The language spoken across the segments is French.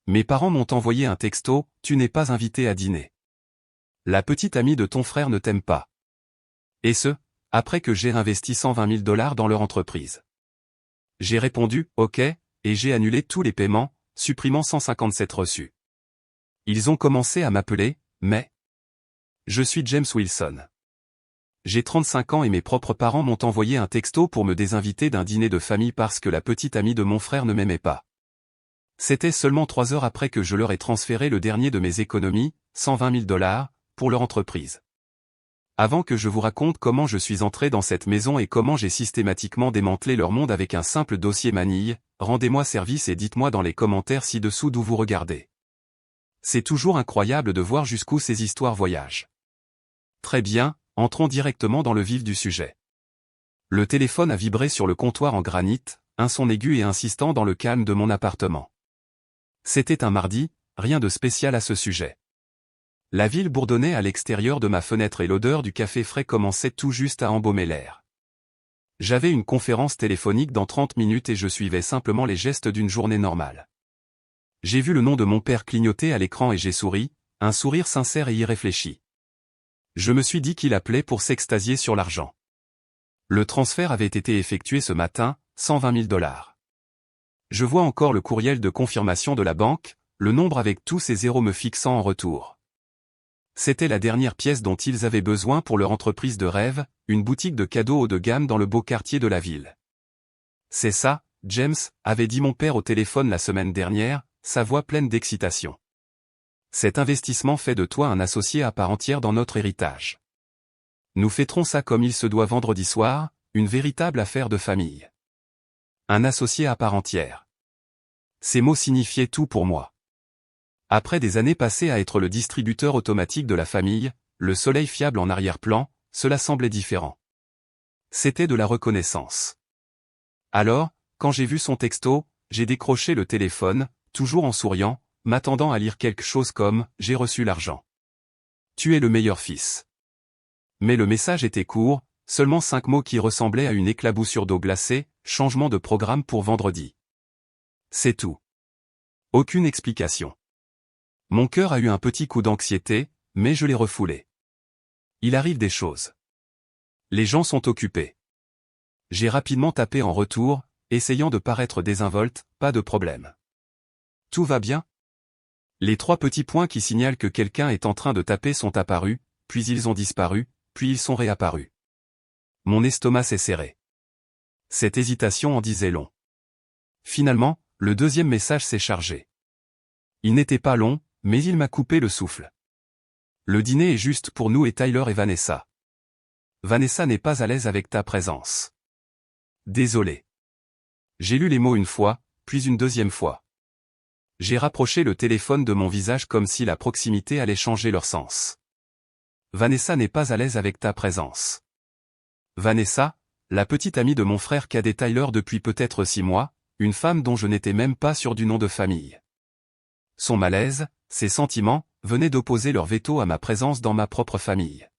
Mes parents m'ont envoyé un texto, tu n'es pas invité à dîner. La petite amie de ton frère ne t'aime pas. Et ce, après que j'ai investi 120 000 $ dans leur entreprise. J'ai répondu, ok, et j'ai annulé tous les paiements, supprimant 157 reçus. Ils ont commencé à m'appeler, mais... Je suis James Wilson. J'ai 35 ans et mes propres parents m'ont envoyé un texto pour me désinviter d'un dîner de famille parce que la petite amie de mon frère ne m'aimait pas. C'était seulement 3 heures après que je leur ai transféré le dernier de mes économies, 120 000 $, pour leur entreprise. Avant que je vous raconte comment je suis entré dans cette maison et comment j'ai systématiquement démantelé leur monde avec un simple dossier manille, rendez-moi service et dites-moi dans les commentaires ci-dessous d'où vous regardez. C'est toujours incroyable de voir jusqu'où ces histoires voyagent. Très bien, entrons directement dans le vif du sujet. Le téléphone a vibré sur le comptoir en granit, un son aigu et insistant dans le calme de mon appartement. C'était un mardi, rien de spécial à ce sujet. La ville bourdonnait à l'extérieur de ma fenêtre et l'odeur du café frais commençait tout juste à embaumer l'air. J'avais une conférence téléphonique dans 30 minutes et je suivais simplement les gestes d'une journée normale. J'ai vu le nom de mon père clignoter à l'écran et j'ai souri, un sourire sincère et irréfléchi. Je me suis dit qu'il appelait pour s'extasier sur l'argent. Le transfert avait été effectué ce matin, 120 000 $. Je vois encore le courriel de confirmation de la banque, le nombre avec tous ces zéros me fixant en retour. C'était la dernière pièce dont ils avaient besoin pour leur entreprise de rêve, une boutique de cadeaux haut de gamme dans le beau quartier de la ville. C'est ça, James, avait dit mon père au téléphone la semaine dernière, sa voix pleine d'excitation. Cet investissement fait de toi un associé à part entière dans notre héritage. Nous fêterons ça comme il se doit vendredi soir, une véritable affaire de famille. Un associé à part entière. Ces mots signifiaient tout pour moi. Après des années passées à être le distributeur automatique de la famille, le soleil fiable en arrière-plan, cela semblait différent. C'était de la reconnaissance. Alors, quand j'ai vu son texto, j'ai décroché le téléphone, toujours en souriant, m'attendant à lire quelque chose comme « J'ai reçu l'argent. Tu es le meilleur fils ». Mais le message était court, seulement 5 mots qui ressemblaient à une éclaboussure d'eau glacée, changement de programme pour vendredi. C'est tout. Aucune explication. Mon cœur a eu un petit coup d'anxiété, mais je l'ai refoulé. Il arrive des choses. Les gens sont occupés. J'ai rapidement tapé en retour, essayant de paraître désinvolte, pas de problème. Tout va bien? Les 3 petits points qui signalent que quelqu'un est en train de taper sont apparus, puis ils ont disparu, puis ils sont réapparus. Mon estomac s'est serré. Cette hésitation en disait long. Finalement, le deuxième message s'est chargé. Il n'était pas long, mais il m'a coupé le souffle. Le dîner est juste pour nous et Tyler et Vanessa. Vanessa n'est pas à l'aise avec ta présence. Désolé. J'ai lu les mots une fois, puis une deuxième fois. J'ai rapproché le téléphone de mon visage comme si la proximité allait changer leur sens. Vanessa n'est pas à l'aise avec ta présence. Vanessa, la petite amie de mon frère cadet Tyler depuis peut-être 6 mois, une femme dont je n'étais même pas sûr du nom de famille. Son malaise, ses sentiments, venaient d'opposer leur veto à ma présence dans ma propre famille.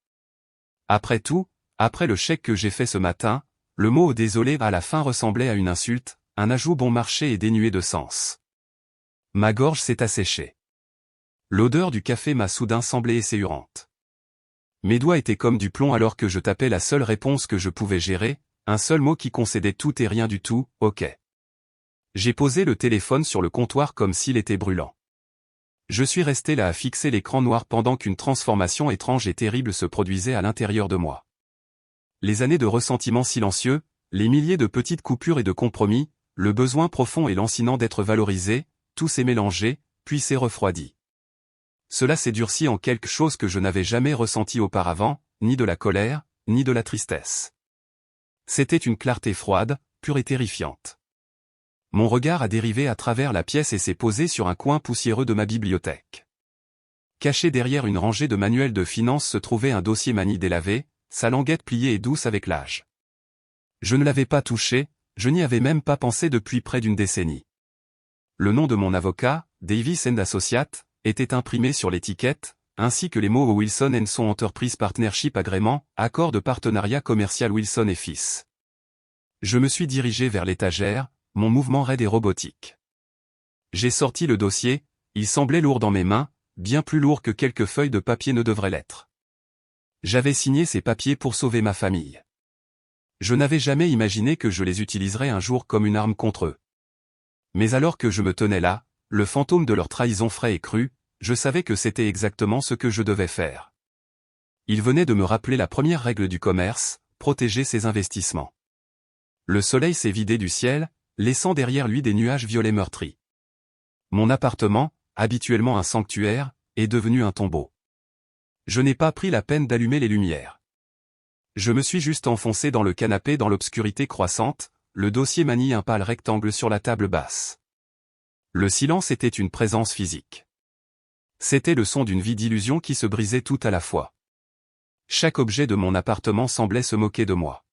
Après tout, après le chèque que j'ai fait ce matin, le mot « désolé » à la fin ressemblait à une insulte, un ajout bon marché et dénué de sens. Ma gorge s'est asséchée. L'odeur du café m'a soudain semblé esséurante. Mes doigts étaient comme du plomb alors que je tapais la seule réponse que je pouvais gérer, un seul mot qui concédait tout et rien du tout, ok. J'ai posé le téléphone sur le comptoir comme s'il était brûlant. Je suis resté là à fixer l'écran noir pendant qu'une transformation étrange et terrible se produisait à l'intérieur de moi. Les années de ressentiment silencieux, les milliers de petites coupures et de compromis, le besoin profond et lancinant d'être valorisé, tout s'est mélangé, puis s'est refroidi. Cela s'est durci en quelque chose que je n'avais jamais ressenti auparavant, ni de la colère, ni de la tristesse. C'était une clarté froide, pure et terrifiante. Mon regard a dérivé à travers la pièce et s'est posé sur un coin poussiéreux de ma bibliothèque. Caché derrière une rangée de manuels de finance se trouvait un dossier manie délavé, sa languette pliée et douce avec l'âge. Je ne l'avais pas touché, je n'y avais même pas pensé depuis près d'une décennie. Le nom de mon avocat, Davis & Associates, était imprimé sur l'étiquette, ainsi que les mots Wilson & Son Enterprise Partnership Agreement, accord de partenariat commercial Wilson & Fils. Je me suis dirigé vers l'étagère, mon mouvement raide et robotique. J'ai sorti le dossier, Il semblait lourd dans mes mains, bien plus lourd que quelques feuilles de papier ne devraient l'être. J'avais signé ces papiers pour sauver ma famille. Je n'avais jamais imaginé que je les utiliserais un jour comme une arme contre eux. Mais alors que je me tenais là, le fantôme de leur trahison frais et cru, je savais que c'était exactement ce que je devais faire. Il venait de me rappeler la première règle du commerce, protéger ses investissements. Le soleil s'est vidé du ciel, laissant derrière lui des nuages violets meurtris. Mon appartement, habituellement un sanctuaire, est devenu un tombeau. Je n'ai pas pris la peine d'allumer les lumières. Je me suis juste enfoncé dans le canapé dans l'obscurité croissante, le dossier manie un pâle rectangle sur la table basse. Le silence était une présence physique. C'était le son d'une vie d'illusion qui se brisait tout à la fois. Chaque objet de mon appartement semblait se moquer de moi.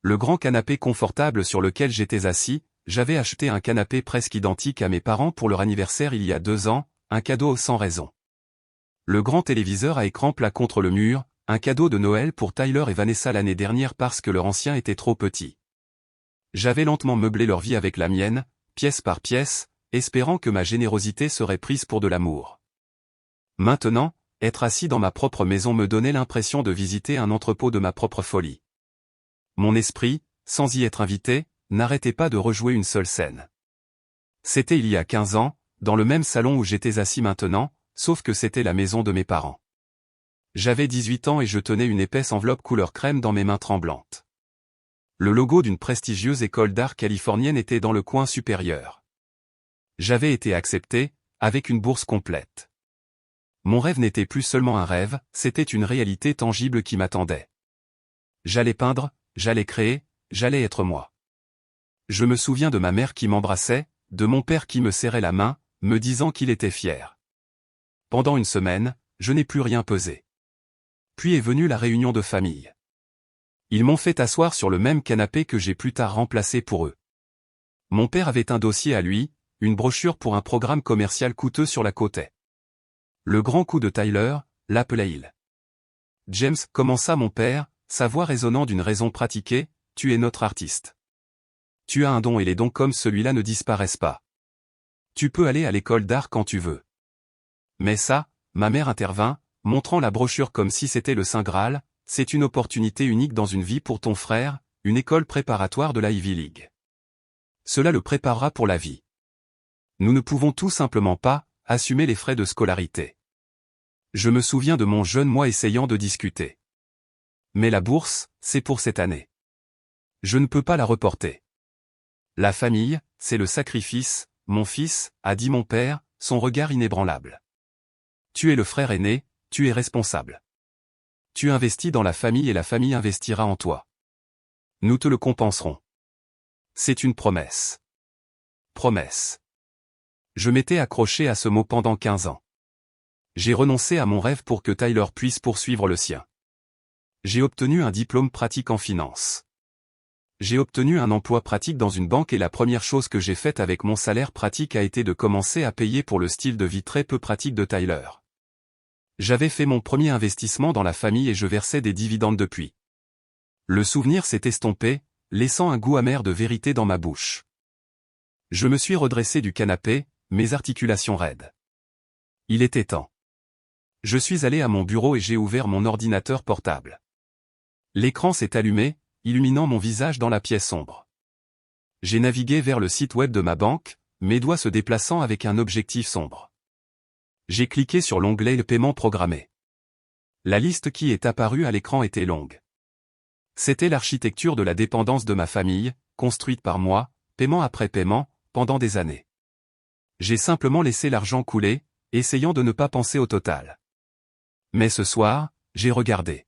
Le grand canapé confortable sur lequel j'étais assis, j'avais acheté un canapé presque identique à mes parents pour leur anniversaire il y a 2 ans, un cadeau sans raison. Le grand téléviseur à écran plat contre le mur, un cadeau de Noël pour Tyler et Vanessa l'année dernière parce que leur ancien était trop petit. J'avais lentement meublé leur vie avec la mienne, pièce par pièce, espérant que ma générosité serait prise pour de l'amour. Maintenant, être assis dans ma propre maison me donnait l'impression de visiter un entrepôt de ma propre folie. Mon esprit, sans y être invité, n'arrêtait pas de rejouer une seule scène. C'était il y a 15 ans, dans le même salon où j'étais assis maintenant, sauf que c'était la maison de mes parents. J'avais 18 ans et je tenais une épaisse enveloppe couleur crème dans mes mains tremblantes. Le logo d'une prestigieuse école d'art californienne était dans le coin supérieur. J'avais été accepté, avec une bourse complète. Mon rêve n'était plus seulement un rêve, c'était une réalité tangible qui m'attendait. J'allais peindre, j'allais créer, j'allais être moi. Je me souviens de ma mère qui m'embrassait, de mon père qui me serrait la main, me disant qu'il était fier. Pendant une semaine, je n'ai plus rien pesé. Puis est venue la réunion de famille. Ils m'ont fait asseoir sur le même canapé que j'ai plus tard remplacé pour eux. Mon père avait un dossier à lui, une brochure pour un programme commercial coûteux sur la côte est. Le grand coup de Tyler, l'appelait il. James, commença mon père, sa voix résonnant d'une raison pratiquée, tu es notre artiste. Tu as un don et les dons comme celui-là ne disparaissent pas. Tu peux aller à l'école d'art quand tu veux. Mais ça, ma mère intervint, montrant la brochure comme si c'était le Saint Graal, c'est une opportunité unique dans une vie pour ton frère, une école préparatoire de la Ivy League. Cela le préparera pour la vie. Nous ne pouvons tout simplement pas assumer les frais de scolarité. Je me souviens de mon jeune moi essayant de discuter. Mais la bourse, c'est pour cette année. Je ne peux pas la reporter. La famille, c'est le sacrifice, mon fils, a dit mon père, son regard inébranlable. Tu es le frère aîné, tu es responsable. Tu investis dans la famille et la famille investira en toi. Nous te le compenserons. C'est une promesse. Promesse. Je m'étais accroché à ce mot pendant 15 ans. J'ai renoncé à mon rêve pour que Tyler puisse poursuivre le sien. J'ai obtenu un diplôme pratique en finance. J'ai obtenu un emploi pratique dans une banque et la première chose que j'ai faite avec mon salaire pratique a été de commencer à payer pour le style de vie très peu pratique de Tyler. J'avais fait mon premier investissement dans la famille et je versais des dividendes depuis. Le souvenir s'est estompé, laissant un goût amer de vérité dans ma bouche. Je me suis redressé du canapé, mes articulations raides. Il était temps. Je suis allé à mon bureau et j'ai ouvert mon ordinateur portable. L'écran s'est allumé, illuminant mon visage dans la pièce sombre. J'ai navigué vers le site web de ma banque, mes doigts se déplaçant avec un objectif sombre. J'ai cliqué sur l'onglet « Le paiement programmé ». La liste qui est apparue à l'écran était longue. C'était l'architecture de la dépendance de ma famille, construite par moi, paiement après paiement, pendant des années. J'ai simplement laissé l'argent couler, essayant de ne pas penser au total. Mais ce soir, j'ai regardé.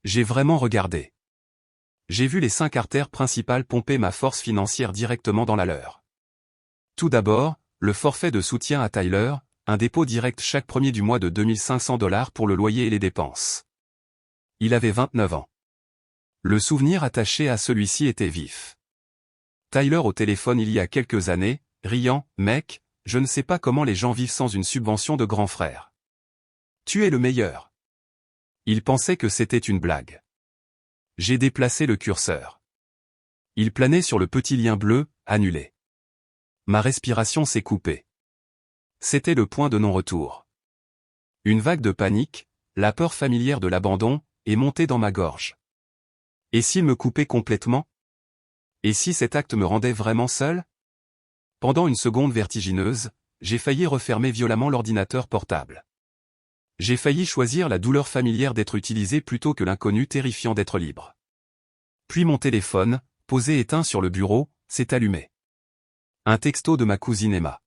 J'ai vraiment regardé. J'ai vu les 5 artères principales pomper ma force financière directement dans la leur. Tout d'abord, le forfait de soutien à Tyler, un dépôt direct chaque premier du mois de $2500 pour le loyer et les dépenses. Il avait 29 ans. Le souvenir attaché à celui-ci était vif. Tyler au téléphone il y a quelques années, riant, « Mec, je ne sais pas comment les gens vivent sans une subvention de grand frère. Tu es le meilleur. » Il pensait que c'était une blague. J'ai déplacé le curseur. Il planait sur le petit lien bleu, annulé. Ma respiration s'est coupée. C'était le point de non-retour. Une vague de panique, la peur familière de l'abandon, est montée dans ma gorge. Et s'il me coupait complètement? Et si cet acte me rendait vraiment seul? Pendant une seconde vertigineuse, j'ai failli refermer violemment l'ordinateur portable. J'ai failli choisir la douleur familière d'être utilisé plutôt que l'inconnu terrifiant d'être libre. Puis mon téléphone, posé éteint sur le bureau, s'est allumé. Un texto de ma cousine Emma.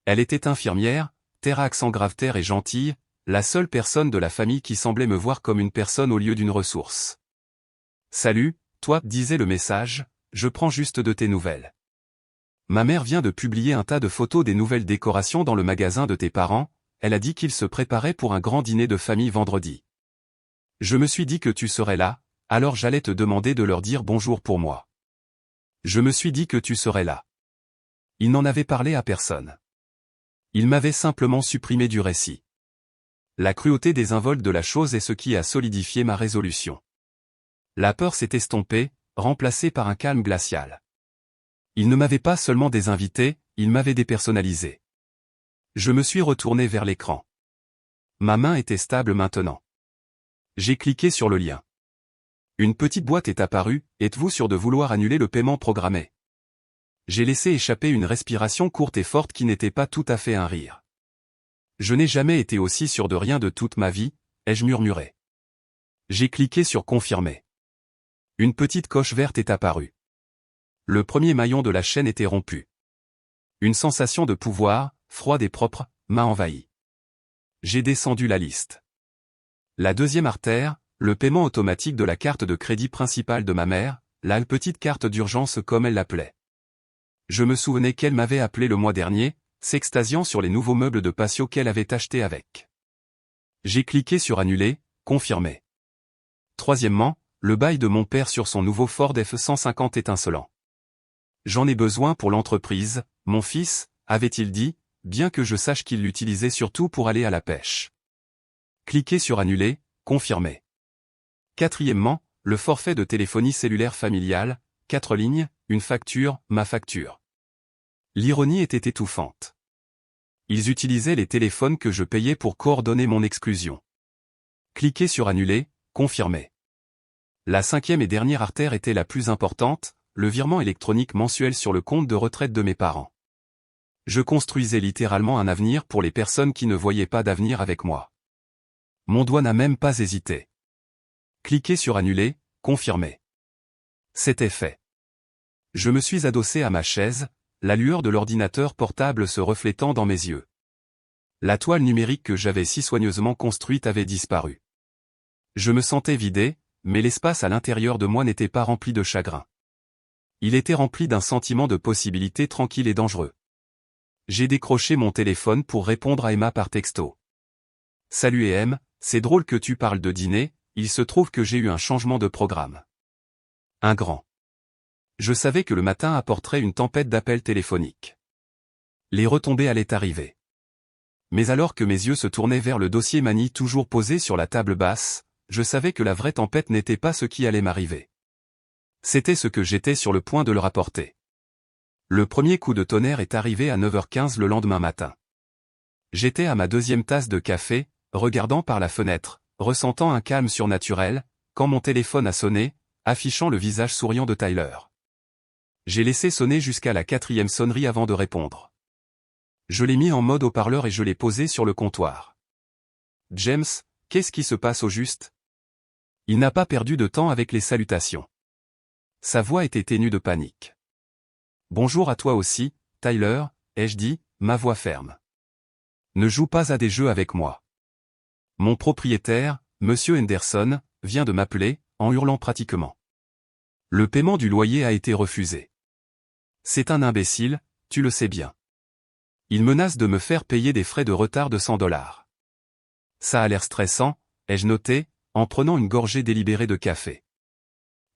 Elle était infirmière, terre à accent grave terre et gentille, la seule personne de la famille qui semblait me voir comme une personne au lieu d'une ressource. Salut, toi, disait le message, je prends juste de tes nouvelles. Ma mère vient de publier un tas de photos des nouvelles décorations dans le magasin de tes parents, elle a dit qu'ils se préparaient pour un grand dîner de famille vendredi. Je me suis dit que tu serais là, alors j'allais te demander de leur dire bonjour pour moi. Je me suis dit que tu serais là. Il n'en avait parlé à personne. Il m'avait simplement supprimé du récit. La cruauté désinvolte de la chose est ce qui a solidifié ma résolution. La peur s'est estompée, remplacée par un calme glacial. Il ne m'avait pas seulement désinvité, il m'avait dépersonnalisé. Je me suis retourné vers l'écran. Ma main était stable maintenant. J'ai cliqué sur le lien. Une petite boîte est apparue, êtes-vous sûr de vouloir annuler le paiement programmé? J'ai laissé échapper une respiration courte et forte qui n'était pas tout à fait un rire. Je n'ai jamais été aussi sûr de rien de toute ma vie, ai-je murmuré. J'ai cliqué sur confirmer. Une petite coche verte est apparue. Le premier maillon de la chaîne était rompu. Une sensation de pouvoir, froide et propre, m'a envahi. J'ai descendu la liste. La deuxième artère, le paiement automatique de la carte de crédit principale de ma mère, la petite carte d'urgence comme elle l'appelait. Je me souvenais qu'elle m'avait appelé le mois dernier, s'extasiant sur les nouveaux meubles de patio qu'elle avait achetés avec. J'ai cliqué sur annuler, confirmer. Troisièmement, le bail de mon père sur son nouveau Ford F-150 étincelant. J'en ai besoin pour l'entreprise, mon fils, avait-il dit, bien que je sache qu'il l'utilisait surtout pour aller à la pêche. Cliquez sur annuler, confirmer. Quatrièmement, le forfait de téléphonie cellulaire familiale, 4 lignes, une facture, ma facture. L'ironie était étouffante. Ils utilisaient les téléphones que je payais pour coordonner mon exclusion. Cliquez sur annuler, confirmer. La cinquième et dernière artère était la plus importante, le virement électronique mensuel sur le compte de retraite de mes parents. Je construisais littéralement un avenir pour les personnes qui ne voyaient pas d'avenir avec moi. Mon doigt n'a même pas hésité. Cliquez sur annuler, confirmer. C'était fait. Je me suis adossé à ma chaise, la lueur de l'ordinateur portable se reflétant dans mes yeux. La toile numérique que j'avais si soigneusement construite avait disparu. Je me sentais vidé, mais l'espace à l'intérieur de moi n'était pas rempli de chagrin. Il était rempli d'un sentiment de possibilité tranquille et dangereux. J'ai décroché mon téléphone pour répondre à Emma par texto. Salut Em, c'est drôle que tu parles de dîner, il se trouve que j'ai eu un changement de programme. Un grand. Je savais que le matin apporterait une tempête d'appels téléphoniques. Les retombées allaient arriver. Mais alors que mes yeux se tournaient vers le dossier Mani toujours posé sur la table basse, je savais que la vraie tempête n'était pas ce qui allait m'arriver. C'était ce que j'étais sur le point de leur apporter. Le premier coup de tonnerre est arrivé à 9h15 le lendemain matin. J'étais à ma deuxième tasse de café, regardant par la fenêtre, ressentant un calme surnaturel, quand mon téléphone a sonné, affichant le visage souriant de Tyler. J'ai laissé sonner jusqu'à la 4e sonnerie avant de répondre. Je l'ai mis en mode haut-parleur et je l'ai posé sur le comptoir. James, qu'est-ce qui se passe au juste? Il n'a pas perdu de temps avec les salutations. Sa voix était ténue de panique. Bonjour à toi aussi, Tyler, ai-je dit, ma voix ferme. Ne joue pas à des jeux avec moi. Mon propriétaire, Monsieur Henderson, vient de m'appeler, en hurlant pratiquement. Le paiement du loyer a été refusé. C'est un imbécile, tu le sais bien. Il menace de me faire payer des frais de retard de $100. Ça a l'air stressant, ai-je noté, en prenant une gorgée délibérée de café.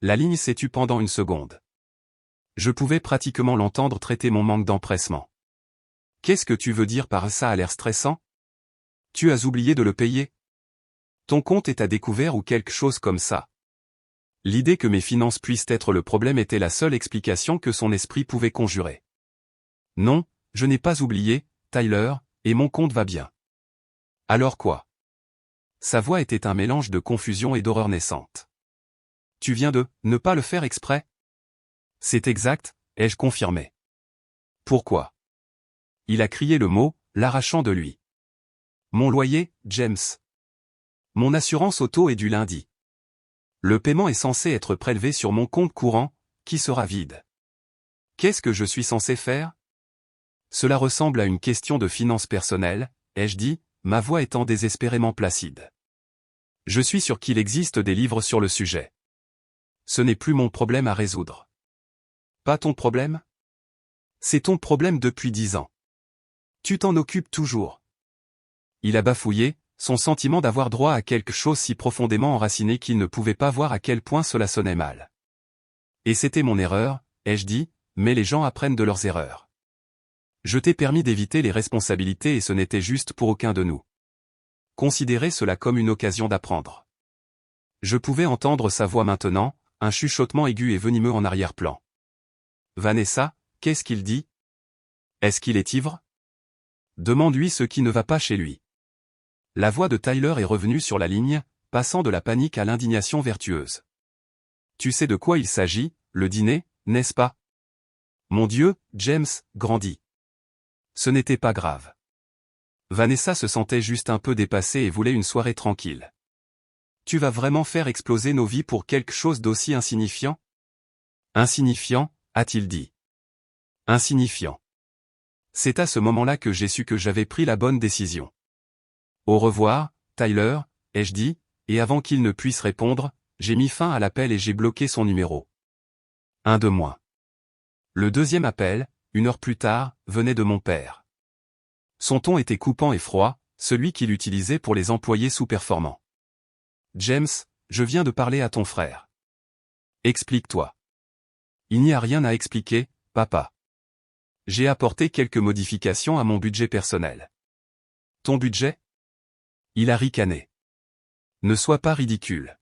La ligne s'est tue pendant une seconde. Je pouvais pratiquement l'entendre traiter mon manque d'empressement. Qu'est-ce que tu veux dire par ça a l'air stressant? Tu as oublié de le payer? Ton compte est à découvert ou quelque chose comme ça. L'idée que mes finances puissent être le problème était la seule explication que son esprit pouvait conjurer. Non, je n'ai pas oublié, Tyler, Et mon compte va bien. Alors quoi? Sa voix était un mélange de confusion et d'horreur naissante. Tu viens de ne pas le faire exprès? C'est exact, ai-je confirmé. Pourquoi? Il a crié le mot, l'arrachant de lui. Mon loyer, James. Mon assurance auto est du lundi. Le paiement est censé être prélevé sur mon compte courant, qui sera vide. Qu'est-ce que je suis censé faire? Cela ressemble à une question de finances personnelles, ai-je dit, ma voix étant désespérément placide. Je suis sûr qu'il existe des livres sur le sujet. Ce n'est plus mon problème à résoudre. Pas ton problème? C'est ton problème depuis 10 ans. Tu t'en occupes toujours. Il a bafouillé, son sentiment d'avoir droit à quelque chose si profondément enraciné qu'il ne pouvait pas voir à quel point cela sonnait mal. Et c'était mon erreur, ai-je dit, mais les gens apprennent de leurs erreurs. Je t'ai permis d'éviter les responsabilités et ce n'était juste pour aucun de nous. Considérez cela comme une occasion d'apprendre. Je pouvais entendre sa voix maintenant, un chuchotement aigu et venimeux en arrière-plan. Vanessa, qu'est-ce qu'il dit? Est-ce qu'il est ivre? Demande-lui ce qui ne va pas chez lui. La voix de Tyler est revenue sur la ligne, passant de la panique à l'indignation vertueuse. Tu sais de quoi il s'agit, le dîner, n'est-ce pas? Mon Dieu, James, grandit. Ce n'était pas grave. Vanessa se sentait juste un peu dépassée et voulait une soirée tranquille. Tu vas vraiment faire exploser nos vies pour quelque chose d'aussi insignifiant? Insignifiant, a-t-il dit. Insignifiant. C'est à ce moment-là que j'ai su que j'avais pris la bonne décision. Au revoir, Tyler, ai-je dit, et avant qu'il ne puisse répondre, j'ai mis fin à l'appel et j'ai bloqué son numéro. Un de moins. Le deuxième appel, 1 heure plus tard, venait de mon père. Son ton était coupant et froid, celui qu'il utilisait pour les employés sous-performants. James, je viens de parler à ton frère. Explique-toi. Il n'y a rien à expliquer, papa. J'ai apporté quelques modifications à mon budget personnel. Ton budget? Il a ricané. Ne sois pas ridicule.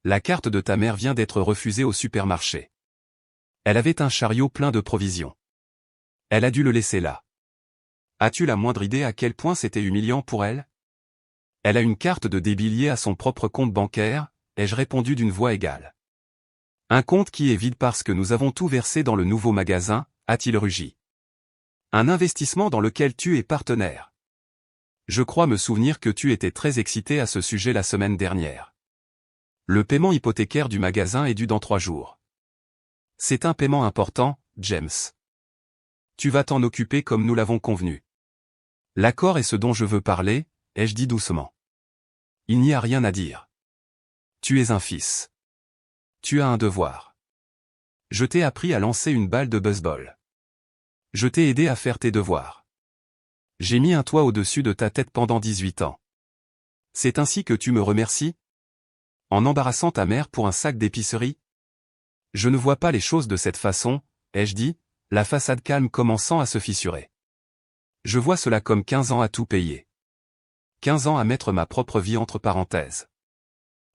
La carte de ta mère vient d'être refusée au supermarché. Elle avait un chariot plein de provisions. Elle a dû le laisser là. As-tu la moindre idée à quel point c'était humiliant pour elle? Elle a une carte de débit liée à son propre compte bancaire, ai-je répondu d'une voix égale. Un compte qui est vide parce que nous avons tout versé dans le nouveau magasin, a-t-il rugi. Un investissement dans lequel tu es partenaire. Je crois me souvenir que tu étais très excité à ce sujet la semaine dernière. Le paiement hypothécaire du magasin est dû dans 3 jours. C'est un paiement important, James. Tu vas t'en occuper comme nous l'avons convenu. L'accord est ce dont je veux parler, ai-je dit doucement. Il n'y a rien à dire. Tu es un fils. Tu as un devoir. Je t'ai appris à lancer une balle de baseball. Je t'ai aidé à faire tes devoirs. J'ai mis un toit au-dessus de ta tête pendant 18 ans. C'est ainsi que tu me remercies? En embarrassant ta mère pour un sac d'épicerie? Je ne vois pas les choses de cette façon, ai-je dit, la façade calme commençant à se fissurer. Je vois cela comme 15 ans à tout payer. 15 ans à mettre ma propre vie entre parenthèses.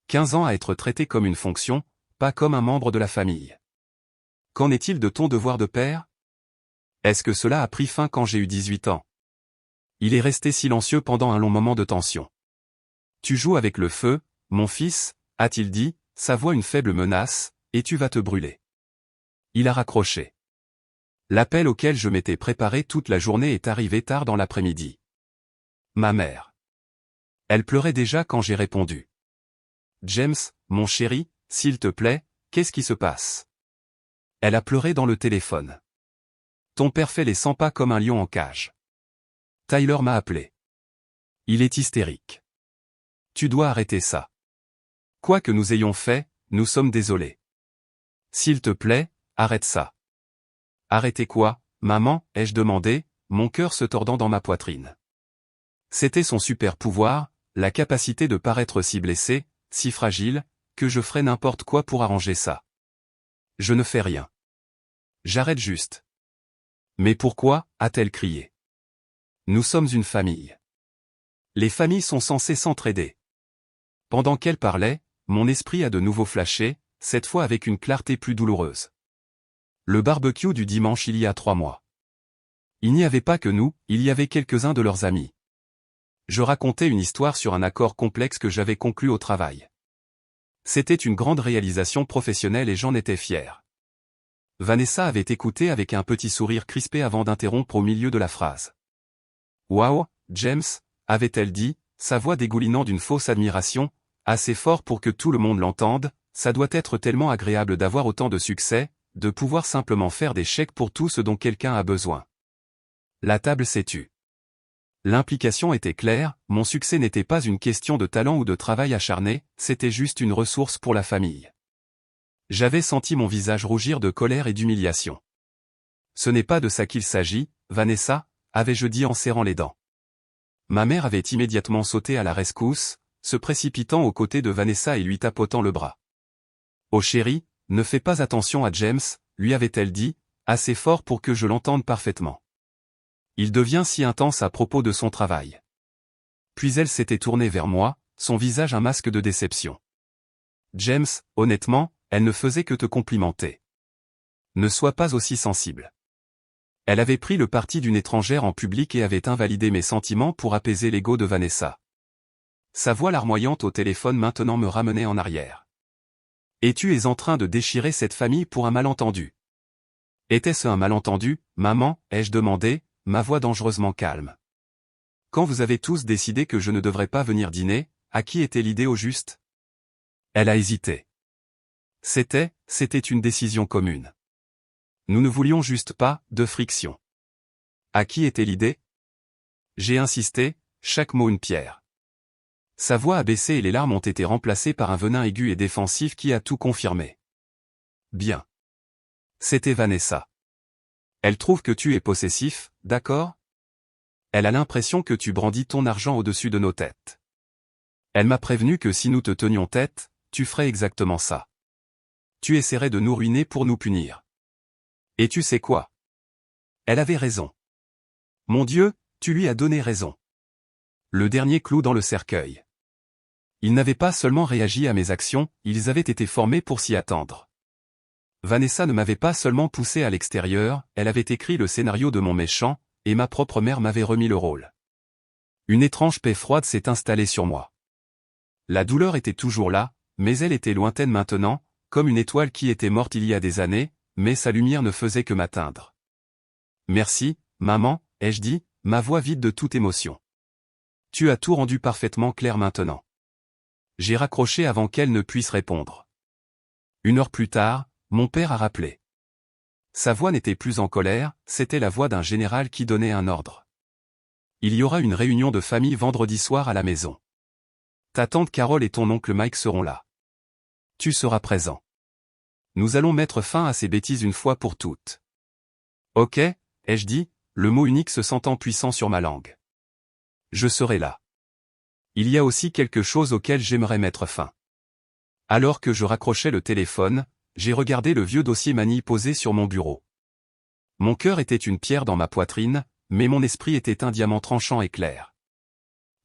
15 ans à être traité comme une fonction, pas comme un membre de la famille. Qu'en est-il de ton devoir de père? Est-ce que cela a pris fin quand j'ai eu 18 ans? Il est resté silencieux pendant un long moment de tension. Tu joues avec le feu, mon fils, a-t-il dit, sa voix une faible menace, et tu vas te brûler. Il a raccroché. L'appel auquel je m'étais préparé toute la journée est arrivé tard dans l'après-midi. Ma mère. Elle pleurait déjà quand j'ai répondu. James, mon chéri, s'il te plaît, qu'est-ce qui se passe? Elle a pleuré dans le téléphone. Ton père fait les 100 pas comme un lion en cage. Tyler m'a appelé. Il est hystérique. Tu dois arrêter ça. Quoi que nous ayons fait, nous sommes désolés. S'il te plaît, arrête ça. Arrêtez quoi, maman, ai-je demandé, mon cœur se tordant dans ma poitrine. C'était son super pouvoir, la capacité de paraître si blessé, si fragile, que je ferais n'importe quoi pour arranger ça. Je ne fais rien. J'arrête juste. Mais pourquoi, a-t-elle crié. Nous sommes une famille. Les familles sont censées s'entraider. Pendant qu'elle parlait, mon esprit a de nouveau flashé, cette fois avec une clarté plus douloureuse. Le barbecue du dimanche il y a 3 mois. Il n'y avait pas que nous, il y avait quelques-uns de leurs amis. Je racontais une histoire sur un accord complexe que j'avais conclu au travail. C'était une grande réalisation professionnelle et j'en étais fier. Vanessa avait écouté avec un petit sourire crispé avant d'interrompre au milieu de la phrase. « Waouh, James » avait-elle dit, sa voix dégoulinant d'une fausse admiration, assez fort pour que tout le monde l'entende, ça doit être tellement agréable d'avoir autant de succès, de pouvoir simplement faire des chèques pour tout ce dont quelqu'un a besoin. La table s'est tue. L'implication était claire, mon succès n'était pas une question de talent ou de travail acharné, c'était juste une ressource pour la famille. J'avais senti mon visage rougir de colère et d'humiliation. Ce n'est pas de ça qu'il s'agit, Vanessa, avais-je dit en serrant les dents. Ma mère avait immédiatement sauté à la rescousse, se précipitant aux côtés de Vanessa et lui tapotant le bras. « Oh chérie, ne fais pas attention à James », lui avait-elle dit, assez fort pour que je l'entende parfaitement. Il devient si intense à propos de son travail. Puis elle s'était tournée vers moi, son visage un masque de déception. « James, honnêtement, elle ne faisait que te complimenter. Ne sois pas aussi sensible. » Elle avait pris le parti d'une étrangère en public et avait invalidé mes sentiments pour apaiser l'ego de Vanessa. Sa voix larmoyante au téléphone maintenant me ramenait en arrière. « Et tu es en train de déchirer cette famille pour un malentendu. » « Était-ce un malentendu, maman ?» ai-je demandé, ma voix dangereusement calme. « Quand vous avez tous décidé que je ne devrais pas venir dîner, à qui était l'idée au juste ?» Elle a hésité. C'était une décision commune. Nous ne voulions juste pas de friction. À qui était l'idée? J'ai insisté, chaque mot une pierre. Sa voix a baissé et les larmes ont été remplacées par un venin aigu et défensif qui a tout confirmé. Bien. C'était Vanessa. Elle trouve que tu es possessif, d'accord? Elle a l'impression que tu brandis ton argent au-dessus de nos têtes. Elle m'a prévenu que si nous te tenions tête, tu ferais exactement ça. Tu essaierais de nous ruiner pour nous punir. Et tu sais quoi? Elle avait raison. Mon Dieu, tu lui as donné raison. Le dernier clou dans le cercueil. Ils n'avaient pas seulement réagi à mes actions, ils avaient été formés pour s'y attendre. Vanessa ne m'avait pas seulement poussé à l'extérieur, elle avait écrit le scénario de mon méchant, et ma propre mère m'avait remis le rôle. Une étrange paix froide s'est installée sur moi. La douleur était toujours là, mais elle était lointaine maintenant, comme une étoile qui était morte il y a des années, mais sa lumière ne faisait que m'atteindre. « Merci, maman », ai-je dit, ma voix vide de toute émotion. « Tu as tout rendu parfaitement clair maintenant. » J'ai raccroché avant qu'elle ne puisse répondre. 1 heure plus tard, mon père a rappelé. Sa voix n'était plus en colère, c'était la voix d'un général qui donnait un ordre. Il y aura une réunion de famille vendredi soir à la maison. Ta tante Carole et ton oncle Mike seront là. Tu seras présent. Nous allons mettre fin à ces bêtises une fois pour toutes. Ok, ai-je dit, le mot unique se sentant puissant sur ma langue. Je serai là. Il y a aussi quelque chose auquel j'aimerais mettre fin. Alors que je raccrochais le téléphone, j'ai regardé le vieux dossier Manille posé sur mon bureau. Mon cœur était une pierre dans ma poitrine, mais mon esprit était un diamant tranchant et clair.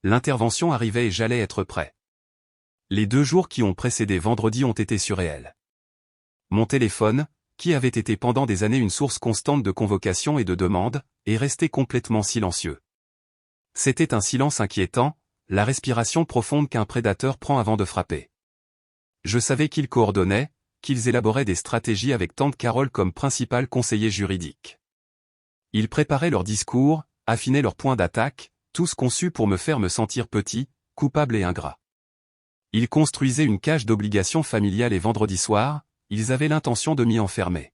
L'intervention arrivait et j'allais être prêt. Les 2 jours qui ont précédé vendredi ont été surréels. Mon téléphone, qui avait été pendant des années une source constante de convocations et de demandes, est resté complètement silencieux. C'était un silence inquiétant, la respiration profonde qu'un prédateur prend avant de frapper. Je savais qu'ils coordonnaient, qu'ils élaboraient des stratégies avec tante Carole comme principal conseiller juridique. Ils préparaient leurs discours, affinaient leurs points d'attaque, tous conçus pour me faire me sentir petit, coupable et ingrat. Ils construisaient une cage d'obligations familiales et vendredi soir, ils avaient l'intention de m'y enfermer.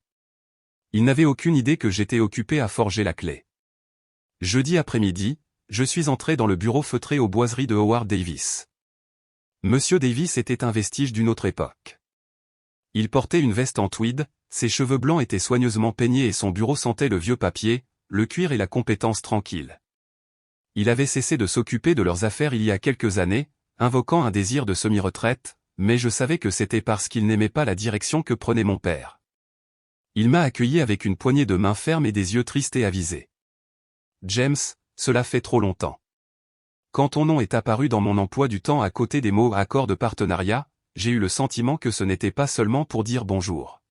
Ils n'avaient aucune idée que j'étais occupé à forger la clé. Jeudi après-midi, je suis entré dans le bureau feutré aux boiseries de Howard Davis. Monsieur Davis était un vestige d'une autre époque. Il portait une veste en tweed, ses cheveux blancs étaient soigneusement peignés et son bureau sentait le vieux papier, le cuir et la compétence tranquille. Il avait cessé de s'occuper de leurs affaires il y a quelques années, invoquant un désir de semi-retraite, mais je savais que c'était parce qu'il n'aimait pas la direction que prenait mon père. Il m'a accueilli avec une poignée de main ferme et des yeux tristes et avisés. « James, cela fait trop longtemps. » Quand ton nom est apparu dans mon emploi du temps à côté des mots « accord de partenariat », j'ai eu le sentiment que ce n'était pas seulement pour dire bonjour.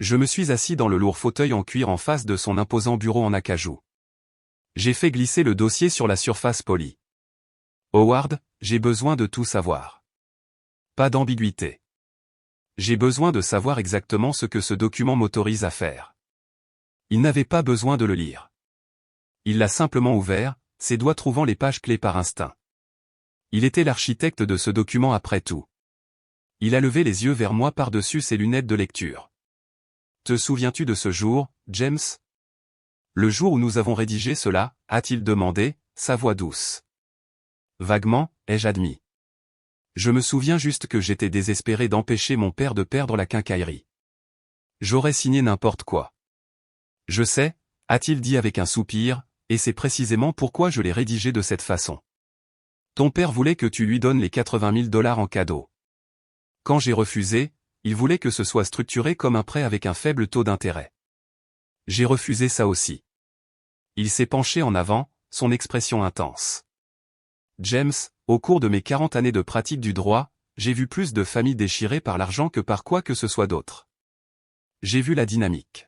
Je me suis assis dans le lourd fauteuil en cuir en face de son imposant bureau en acajou. J'ai fait glisser le dossier sur la surface polie. Howard, j'ai besoin de tout savoir. Pas d'ambiguïté. J'ai besoin de savoir exactement ce que ce document m'autorise à faire. Il n'avait pas besoin de le lire. Il l'a simplement ouvert, ses doigts trouvant les pages clés par instinct. Il était l'architecte de ce document après tout. Il a levé les yeux vers moi par-dessus ses lunettes de lecture. Te souviens-tu de ce jour, James? Le jour où nous avons rédigé cela, a-t-il demandé, sa voix douce. Vaguement, ai-je admis. Je me souviens juste que j'étais désespéré d'empêcher mon père de perdre la quincaillerie. J'aurais signé n'importe quoi. Je sais, a-t-il dit avec un soupir, et c'est précisément pourquoi je l'ai rédigé de cette façon. Ton père voulait que tu lui donnes les 80 000 $ en cadeau. Quand j'ai refusé, il voulait que ce soit structuré comme un prêt avec un faible taux d'intérêt. J'ai refusé ça aussi. Il s'est penché en avant, son expression intense. James, au cours de mes 40 années de pratique du droit, j'ai vu plus de familles déchirées par l'argent que par quoi que ce soit d'autre. J'ai vu la dynamique.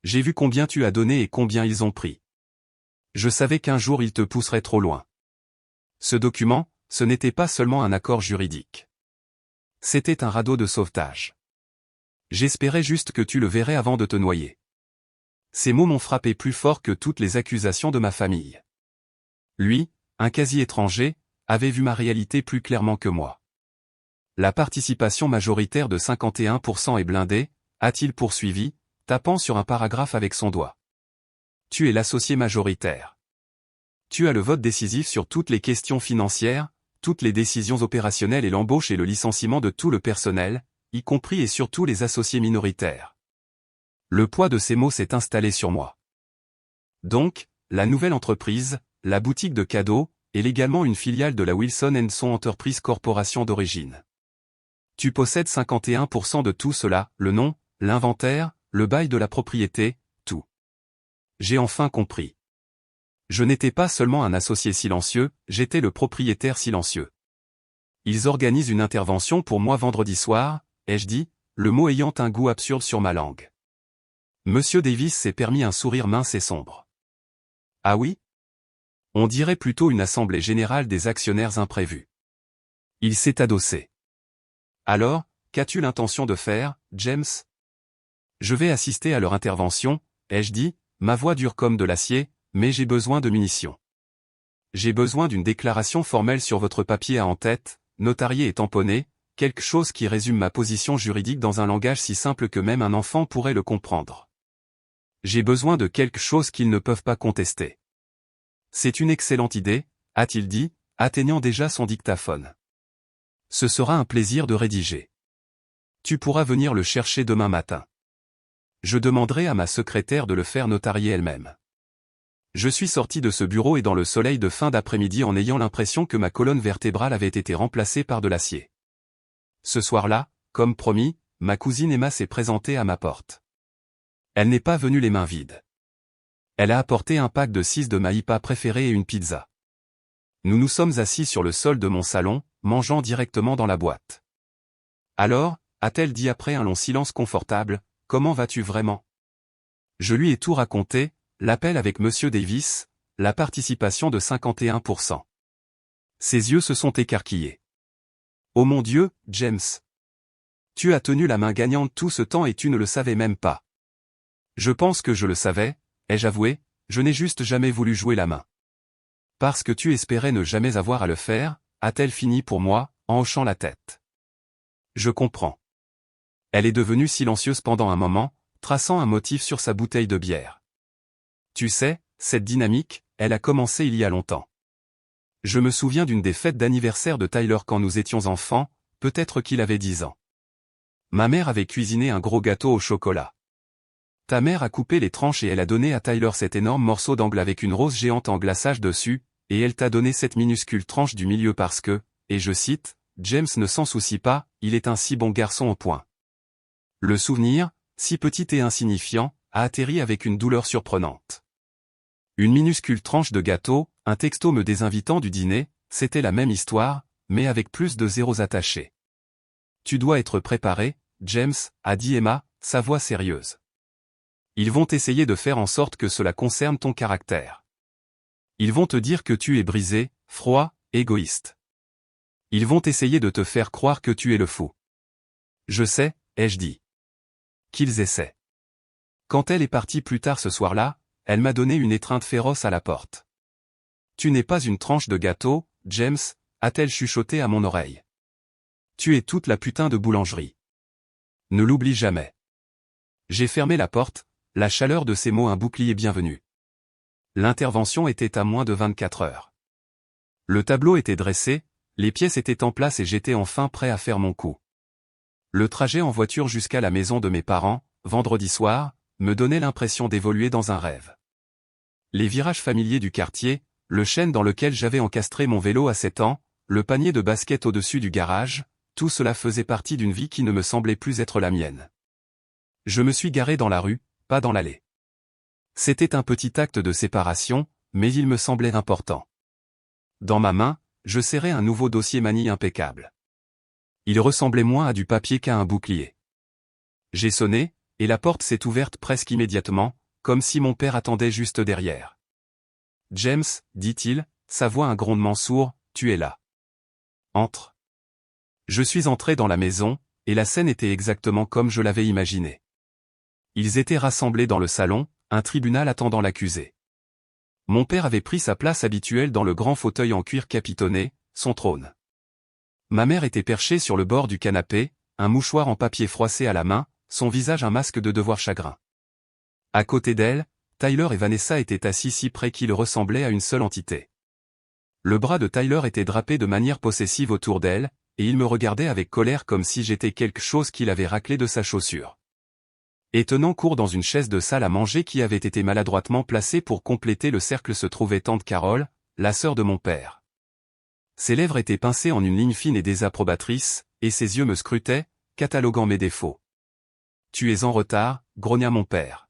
J'ai vu combien tu as donné et combien ils ont pris. Je savais qu'un jour ils te pousseraient trop loin. Ce document, ce n'était pas seulement un accord juridique. C'était un radeau de sauvetage. J'espérais juste que tu le verrais avant de te noyer. Ces mots m'ont frappé plus fort que toutes les accusations de ma famille. Lui, un quasi-étranger, avait vu ma réalité plus clairement que moi. La participation majoritaire de 51% est blindée, a-t-il poursuivi, tapant sur un paragraphe avec son doigt. Tu es l'associé majoritaire. Tu as le vote décisif sur toutes les questions financières, toutes les décisions opérationnelles et l'embauche et le licenciement de tout le personnel, y compris et surtout les associés minoritaires. Le poids de ces mots s'est installé sur moi. Donc, la nouvelle entreprise, la boutique de cadeaux, est légalement une filiale de la Wilson & Son Enterprise Corporation d'origine. Tu possèdes 51% de tout cela, le nom, l'inventaire, le bail de la propriété, tout. J'ai enfin compris. Je n'étais pas seulement un associé silencieux, j'étais le propriétaire silencieux. Ils organisent une intervention pour moi vendredi soir, ai-je dit, le mot ayant un goût absurde sur ma langue. Monsieur Davis s'est permis un sourire mince et sombre. Ah oui? On dirait plutôt une assemblée générale des actionnaires imprévus. Il s'est adossé. Alors, qu'as-tu l'intention de faire, James? Je vais assister à leur intervention, ai-je dit, ma voix dure comme de l'acier, mais j'ai besoin de munitions. J'ai besoin d'une déclaration formelle sur votre papier à en-tête, notarié et tamponné, quelque chose qui résume ma position juridique dans un langage si simple que même un enfant pourrait le comprendre. J'ai besoin de quelque chose qu'ils ne peuvent pas contester. C'est une excellente idée, a-t-il dit, atteignant déjà son dictaphone. Ce sera un plaisir de rédiger. Tu pourras venir le chercher demain matin. Je demanderai à ma secrétaire de le faire notarier elle-même. Je suis sorti de ce bureau et dans le soleil de fin d'après-midi en ayant l'impression que ma colonne vertébrale avait été remplacée par de l'acier. Ce soir-là, comme promis, ma cousine Emma s'est présentée à ma porte. Elle n'est pas venue les mains vides. Elle a apporté un pack de 6 de ma IPA préférée et une pizza. Nous nous sommes assis sur le sol de mon salon, mangeant directement dans la boîte. Alors, a-t-elle dit après un long silence confortable, comment vas-tu vraiment? Je lui ai tout raconté, l'appel avec Monsieur Davis, la participation de 51%. Ses yeux se sont écarquillés. Oh mon Dieu, James! Tu as tenu la main gagnante tout ce temps et tu ne le savais même pas. Je pense que je le savais, ai-je avoué, je n'ai juste jamais voulu jouer la main. Parce que tu espérais ne jamais avoir à le faire, a-t-elle fini pour moi, en hochant la tête. Je comprends. Elle est devenue silencieuse pendant un moment, traçant un motif sur sa bouteille de bière. Tu sais, cette dynamique, elle a commencé il y a longtemps. Je me souviens d'une des fêtes d'anniversaire de Tyler quand nous étions enfants, peut-être qu'il avait 10 ans. Ma mère avait cuisiné un gros gâteau au chocolat. Ta mère a coupé les tranches et elle a donné à Tyler cet énorme morceau d'angle avec une rose géante en glaçage dessus, et elle t'a donné cette minuscule tranche du milieu parce que, et je cite, James ne s'en soucie pas, il est un si bon garçon au point. Le souvenir, si petit et insignifiant, a atterri avec une douleur surprenante. Une minuscule tranche de gâteau, un texto me désinvitant du dîner, c'était la même histoire, mais avec plus de zéros attachés. Tu dois être préparé, James, a dit Emma, sa voix sérieuse. Ils vont essayer de faire en sorte que cela concerne ton caractère. Ils vont te dire que tu es brisé, froid, égoïste. Ils vont essayer de te faire croire que tu es le fou. Je sais, ai-je dit. Qu'ils essaient. Quand elle est partie plus tard ce soir-là, elle m'a donné une étreinte féroce à la porte. Tu n'es pas une tranche de gâteau, James, a-t-elle chuchoté à mon oreille. Tu es toute la putain de boulangerie. Ne l'oublie jamais. J'ai fermé la porte, la chaleur de ces mots un bouclier bienvenu. L'intervention était à moins de 24 heures. Le tableau était dressé, les pièces étaient en place et j'étais enfin prêt à faire mon coup. Le trajet en voiture jusqu'à la maison de mes parents, vendredi soir, me donnait l'impression d'évoluer dans un rêve. Les virages familiers du quartier, le chêne dans lequel j'avais encastré mon vélo à 7 ans, le panier de basket au-dessus du garage, tout cela faisait partie d'une vie qui ne me semblait plus être la mienne. Je me suis garé dans la rue, pas dans l'allée. C'était un petit acte de séparation, mais il me semblait important. Dans ma main, je serrais un nouveau dossier manie impeccable. Il ressemblait moins à du papier qu'à un bouclier. J'ai sonné, et la porte s'est ouverte presque immédiatement, comme si mon père attendait juste derrière. « James, dit-il, sa voix un grondement sourd, tu es là. Entre. » Je suis entré dans la maison, et la scène était exactement comme je l'avais imaginé. Ils étaient rassemblés dans le salon, un tribunal attendant l'accusé. Mon père avait pris sa place habituelle dans le grand fauteuil en cuir capitonné, son trône. Ma mère était perchée sur le bord du canapé, un mouchoir en papier froissé à la main, son visage un masque de devoir chagrin. À côté d'elle, Tyler et Vanessa étaient assis si près qu'ils ressemblaient à une seule entité. Le bras de Tyler était drapé de manière possessive autour d'elle, et il me regardait avec colère comme si j'étais quelque chose qu'il avait raclé de sa chaussure. Et tenant court dans une chaise de salle à manger qui avait été maladroitement placée pour compléter le cercle se trouvait tante Carole, la sœur de mon père. Ses lèvres étaient pincées en une ligne fine et désapprobatrice, et ses yeux me scrutaient, cataloguant mes défauts. « Tu es en retard, grogna mon père.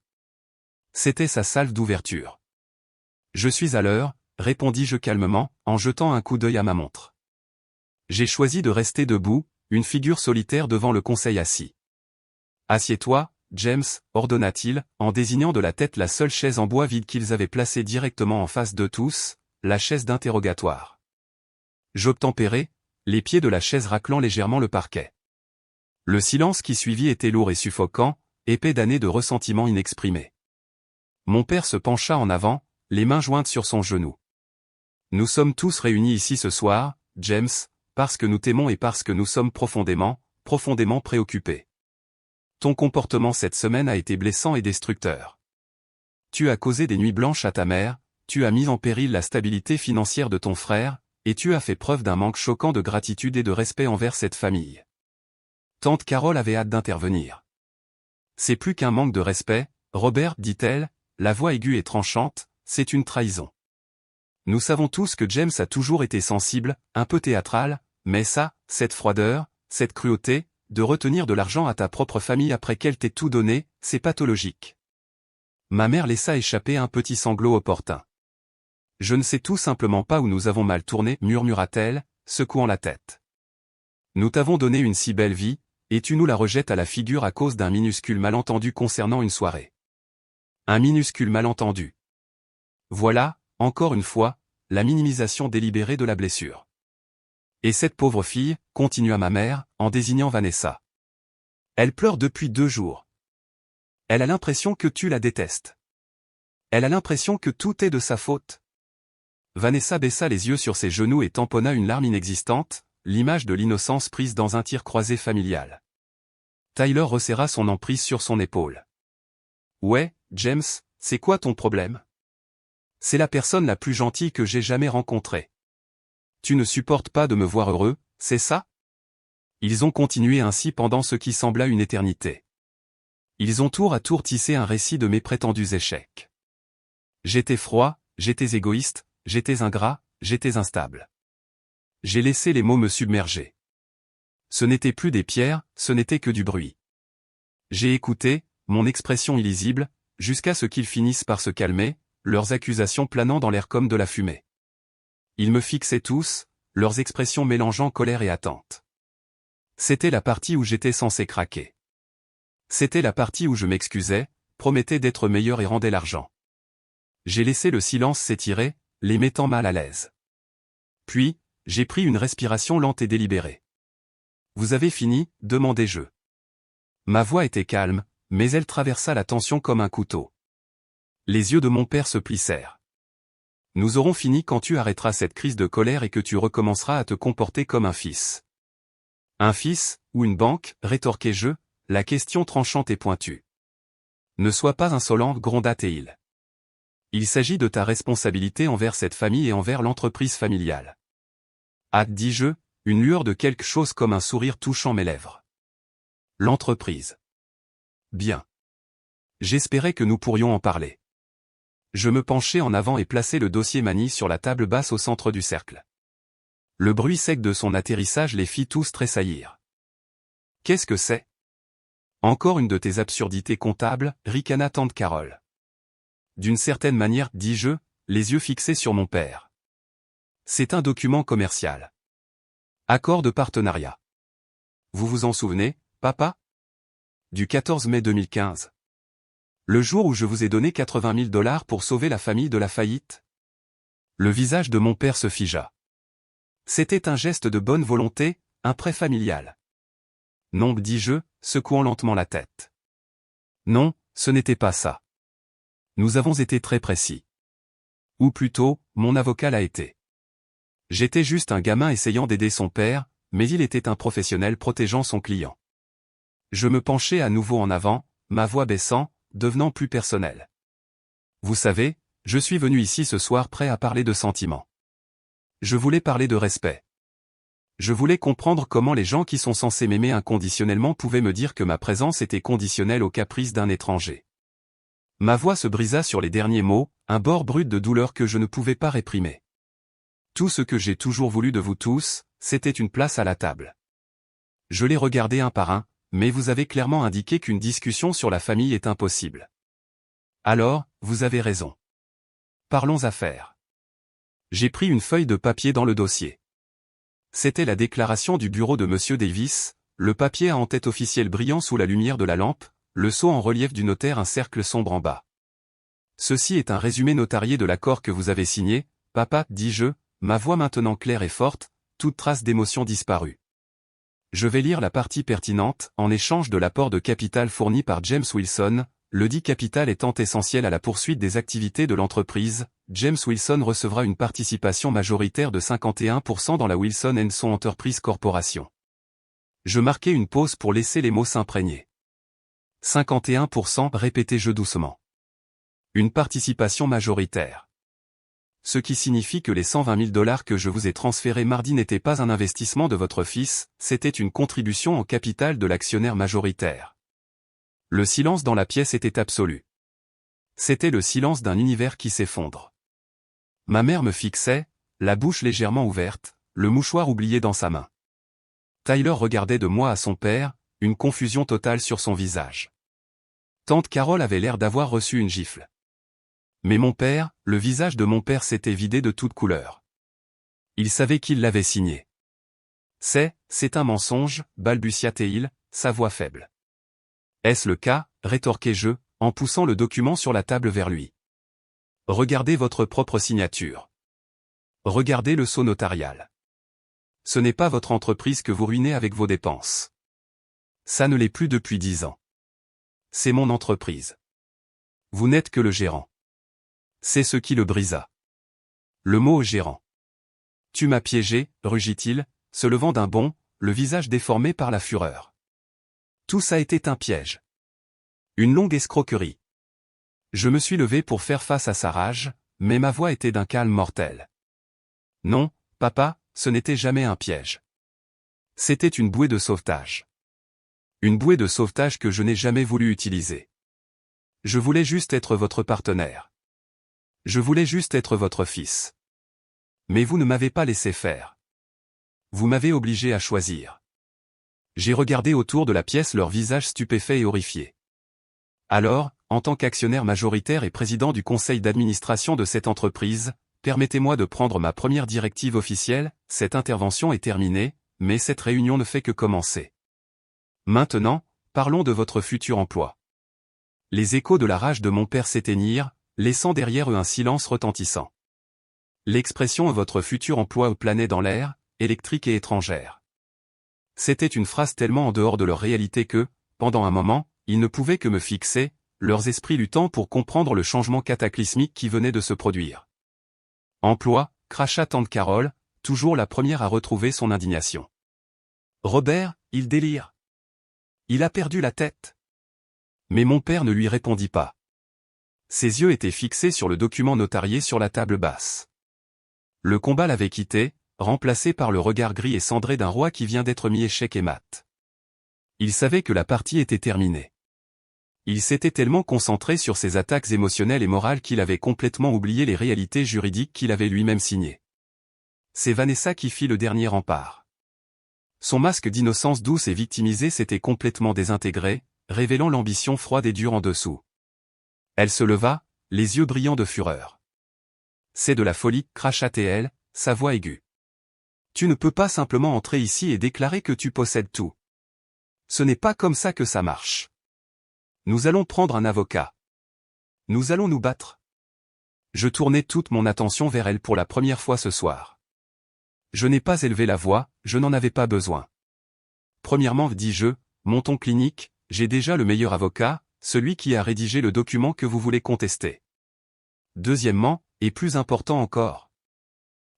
C'était sa salve d'ouverture. « Je suis à l'heure, répondis-je calmement, en jetant un coup d'œil à ma montre. J'ai choisi de rester debout, une figure solitaire devant le conseil assis. « Assieds-toi, James, ordonna-t-il, en désignant de la tête la seule chaise en bois vide qu'ils avaient placée directement en face de tous, la chaise d'interrogatoire. J'obtempérai, les pieds de la chaise raclant légèrement le parquet. Le silence qui suivit était lourd et suffocant, épais d'années de ressentiment inexprimé. Mon père se pencha en avant, les mains jointes sur son genou. « Nous sommes tous réunis ici ce soir, James, parce que nous t'aimons et parce que nous sommes profondément préoccupés. Ton comportement cette semaine a été blessant et destructeur. Tu as causé des nuits blanches à ta mère, tu as mis en péril la stabilité financière de ton frère, et tu as fait preuve d'un manque choquant de gratitude et de respect envers cette famille. » Tante Carole avait hâte d'intervenir. « C'est plus qu'un manque de respect, Robert, dit-elle, la voix aiguë et tranchante, c'est une trahison. Nous savons tous que James a toujours été sensible, un peu théâtral, mais ça, cette froideur, cette cruauté, de retenir de l'argent à ta propre famille après qu'elle t'ait tout donné, c'est pathologique. » Ma mère laissa échapper un petit sanglot opportun. « Je ne sais tout simplement pas où nous avons mal tourné, murmura-t-elle, secouant la tête. Nous t'avons donné une si belle vie, et tu nous la rejettes à la figure à cause d'un minuscule malentendu concernant une soirée. Un minuscule malentendu. Voilà, encore une fois, la minimisation délibérée de la blessure. Et cette pauvre fille, continua ma mère, en désignant Vanessa. Elle pleure depuis 2 jours. Elle a l'impression que tu la détestes. Elle a l'impression que tout est de sa faute. » Vanessa baissa les yeux sur ses genoux et tamponna une larme inexistante, l'image de l'innocence prise dans un tir croisé familial. Tyler resserra son emprise sur son épaule. « Ouais, James, c'est quoi ton problème ? C'est la personne la plus gentille que j'ai jamais rencontrée. Tu ne supportes pas de me voir heureux, c'est ça ? » Ils ont continué ainsi pendant ce qui sembla une éternité. Ils ont tour à tour tissé un récit de mes prétendus échecs. J'étais froid, j'étais égoïste, j'étais ingrat, j'étais instable. J'ai laissé les mots me submerger. Ce n'était plus des pierres, ce n'était que du bruit. J'ai écouté, mon expression illisible, jusqu'à ce qu'ils finissent par se calmer, leurs accusations planant dans l'air comme de la fumée. Ils me fixaient tous, leurs expressions mélangeant colère et attente. C'était la partie où j'étais censé craquer. C'était la partie où je m'excusais, promettais d'être meilleur et rendais l'argent. J'ai laissé le silence s'étirer, les mettant mal à l'aise. Puis, j'ai pris une respiration lente et délibérée. Vous avez fini, demandai-je. Ma voix était calme, mais elle traversa la tension comme un couteau. Les yeux de mon père se plissèrent. Nous aurons fini quand tu arrêteras cette crise de colère et que tu recommenceras à te comporter comme un fils. Un fils, ou une banque, rétorquai-je, la question tranchante et pointue. Ne sois pas insolent, gronda-t-il. Il s'agit de ta responsabilité envers cette famille et envers l'entreprise familiale. Ah, dis-je, une lueur de quelque chose comme un sourire touchant mes lèvres. L'entreprise. Bien. J'espérais que nous pourrions en parler. Je me penchai en avant et plaçai le dossier Manny sur la table basse au centre du cercle. Le bruit sec de son atterrissage les fit tous tressaillir. Qu'est-ce que c'est? Encore une de tes absurdités comptables, ricana tante Carole. D'une certaine manière, dis-je, les yeux fixés sur mon père. C'est un document commercial. Accord de partenariat. Vous vous en souvenez, papa? Du 14 mai 2015. Le jour où je vous ai donné 80 000 $ pour sauver la famille de la faillite? Le visage de mon père se figea. C'était un geste de bonne volonté, un prêt familial. Non, dis-je, secouant lentement la tête. Non, ce n'était pas ça. Nous avons été très précis. Ou plutôt, mon avocat l'a été. J'étais juste un gamin essayant d'aider son père, mais il était un professionnel protégeant son client. Je me penchai à nouveau en avant, ma voix baissant, devenant plus personnelle. Vous savez, je suis venu ici ce soir prêt à parler de sentiments. Je voulais parler de respect. Je voulais comprendre comment les gens qui sont censés m'aimer inconditionnellement pouvaient me dire que ma présence était conditionnelle aux caprices d'un étranger. Ma voix se brisa sur les derniers mots, un bord brut de douleur que je ne pouvais pas réprimer. Tout ce que j'ai toujours voulu de vous tous, c'était une place à la table. Je les regardai un par un, mais vous avez clairement indiqué qu'une discussion sur la famille est impossible. Alors, vous avez raison. Parlons affaires. J'ai pris une feuille de papier dans le dossier. C'était la déclaration du bureau de Monsieur Davis, le papier à en-tête officiel brillant sous la lumière de la lampe, le sceau en relief du notaire un cercle sombre en bas. Ceci est un résumé notarié de l'accord que vous avez signé, papa, dis-je, ma voix maintenant claire et forte, toute trace d'émotion disparue. Je vais lire la partie pertinente, en échange de l'apport de capital fourni par James Wilson, le dit capital étant essentiel à la poursuite des activités de l'entreprise, James Wilson recevra une participation majoritaire de 51% dans la Wilson & Son Enterprise Corporation. Je marquai une pause pour laisser les mots s'imprégner. 51%, répétai-je doucement. Une participation majoritaire. Ce qui signifie que les 120 000 $ que je vous ai transférés mardi n'étaient pas un investissement de votre fils, c'était une contribution au capital de l'actionnaire majoritaire. Le silence dans la pièce était absolu. C'était le silence d'un univers qui s'effondre. Ma mère me fixait, la bouche légèrement ouverte, le mouchoir oublié dans sa main. Tyler regardait de moi à son père, une confusion totale sur son visage. Tante Carole avait l'air d'avoir reçu une gifle. Mais mon père, le visage de mon père s'était vidé de toute couleur. Il savait qu'il l'avait signé. C'est un mensonge, balbutia-t-il, sa voix faible. Est-ce le cas, rétorquai-je, en poussant le document sur la table vers lui. Regardez votre propre signature. Regardez le sceau notarial. Ce n'est pas votre entreprise que vous ruinez avec vos dépenses. Ça ne l'est plus depuis 10 ans. C'est mon entreprise. Vous n'êtes que le gérant. C'est ce qui le brisa. Le mot gérant. Tu m'as piégé, rugit-il, se levant d'un bond, le visage déformé par la fureur. Tout ça était un piège. Une longue escroquerie. Je me suis levé pour faire face à sa rage, mais ma voix était d'un calme mortel. Non, papa, ce n'était jamais un piège. C'était une bouée de sauvetage. Une bouée de sauvetage que je n'ai jamais voulu utiliser. Je voulais juste être votre partenaire. Je voulais juste être votre fils. Mais vous ne m'avez pas laissé faire. Vous m'avez obligé à choisir. J'ai regardé autour de la pièce leurs visages stupéfaits et horrifiés. Alors, en tant qu'actionnaire majoritaire et président du conseil d'administration de cette entreprise, permettez-moi de prendre ma première directive officielle, cette intervention est terminée, mais cette réunion ne fait que commencer. Maintenant, parlons de votre futur emploi. Les échos de la rage de mon père s'éteignirent, laissant derrière eux un silence retentissant. L'expression « votre futur emploi » planait dans l'air, électrique et étrangère. C'était une phrase tellement en dehors de leur réalité que, pendant un moment, ils ne pouvaient que me fixer, leurs esprits luttant pour comprendre le changement cataclysmique qui venait de se produire. Emploi, cracha tante Carole, toujours la première à retrouver son indignation. Robert, il délire. Il a perdu la tête. Mais mon père ne lui répondit pas. Ses yeux étaient fixés sur le document notarié sur la table basse. Le combat l'avait quitté, remplacé par le regard gris et cendré d'un roi qui vient d'être mis échec et mat. Il savait que la partie était terminée. Il s'était tellement concentré sur ses attaques émotionnelles et morales qu'il avait complètement oublié les réalités juridiques qu'il avait lui-même signées. C'est Vanessa qui fit le dernier rempart. Son masque d'innocence douce et victimisée s'était complètement désintégré, révélant l'ambition froide et dure en dessous. Elle se leva, les yeux brillants de fureur. C'est de la folie, cracha-t-elle, sa voix aiguë. Tu ne peux pas simplement entrer ici et déclarer que tu possèdes tout. Ce n'est pas comme ça que ça marche. Nous allons prendre un avocat. Nous allons nous battre. Je tournai toute mon attention vers elle pour la première fois ce soir. Je n'ai pas élevé la voix, je n'en avais pas besoin. Premièrement, dis-je, mon ton clinique, j'ai déjà le meilleur avocat, celui qui a rédigé le document que vous voulez contester. Deuxièmement, et plus important encore.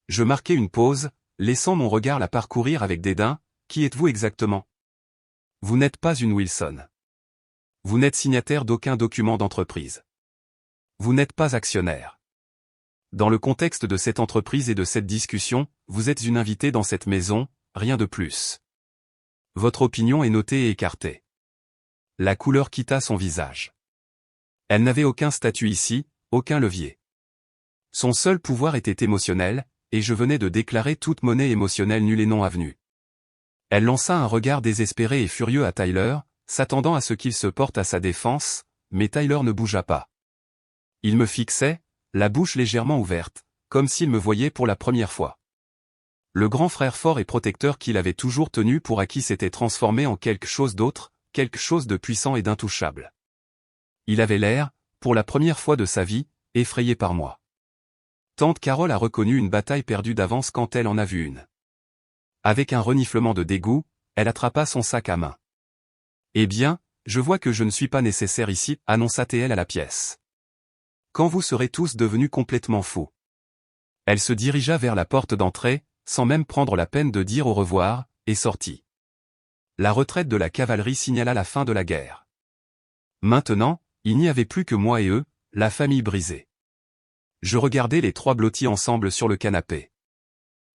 Je marquai une pause, laissant mon regard la parcourir avec dédain. Qui êtes-vous exactement? Vous n'êtes pas une Wilson. Vous n'êtes signataire d'aucun document d'entreprise. Vous n'êtes pas actionnaire. Dans le contexte de cette entreprise et de cette discussion, vous êtes une invitée dans cette maison, rien de plus. Votre opinion est notée et écartée. La couleur quitta son visage. Elle n'avait aucun statut ici, aucun levier. Son seul pouvoir était émotionnel, et je venais de déclarer toute monnaie émotionnelle nulle et non avenue. Elle lança un regard désespéré et furieux à Tyler, s'attendant à ce qu'il se porte à sa défense, mais Tyler ne bougea pas. Il me fixait, la bouche légèrement ouverte, comme s'il me voyait pour la première fois. Le grand frère fort et protecteur qu'il avait toujours tenu pour acquis s'était transformé en quelque chose d'autre, quelque chose de puissant et d'intouchable. Il avait l'air, pour la première fois de sa vie, effrayé par moi. Tante Carole a reconnu une bataille perdue d'avance quand elle en a vu une. Avec un reniflement de dégoût, elle attrapa son sac à main. « Eh bien, je vois que je ne suis pas nécessaire ici, annonça-t-elle à la pièce. Quand vous serez tous devenus complètement fous. » Elle se dirigea vers la porte d'entrée, sans même prendre la peine de dire au revoir, et sortit. La retraite de la cavalerie signala la fin de la guerre. Maintenant, il n'y avait plus que moi et eux, la famille brisée. Je regardais les trois blottis ensemble sur le canapé.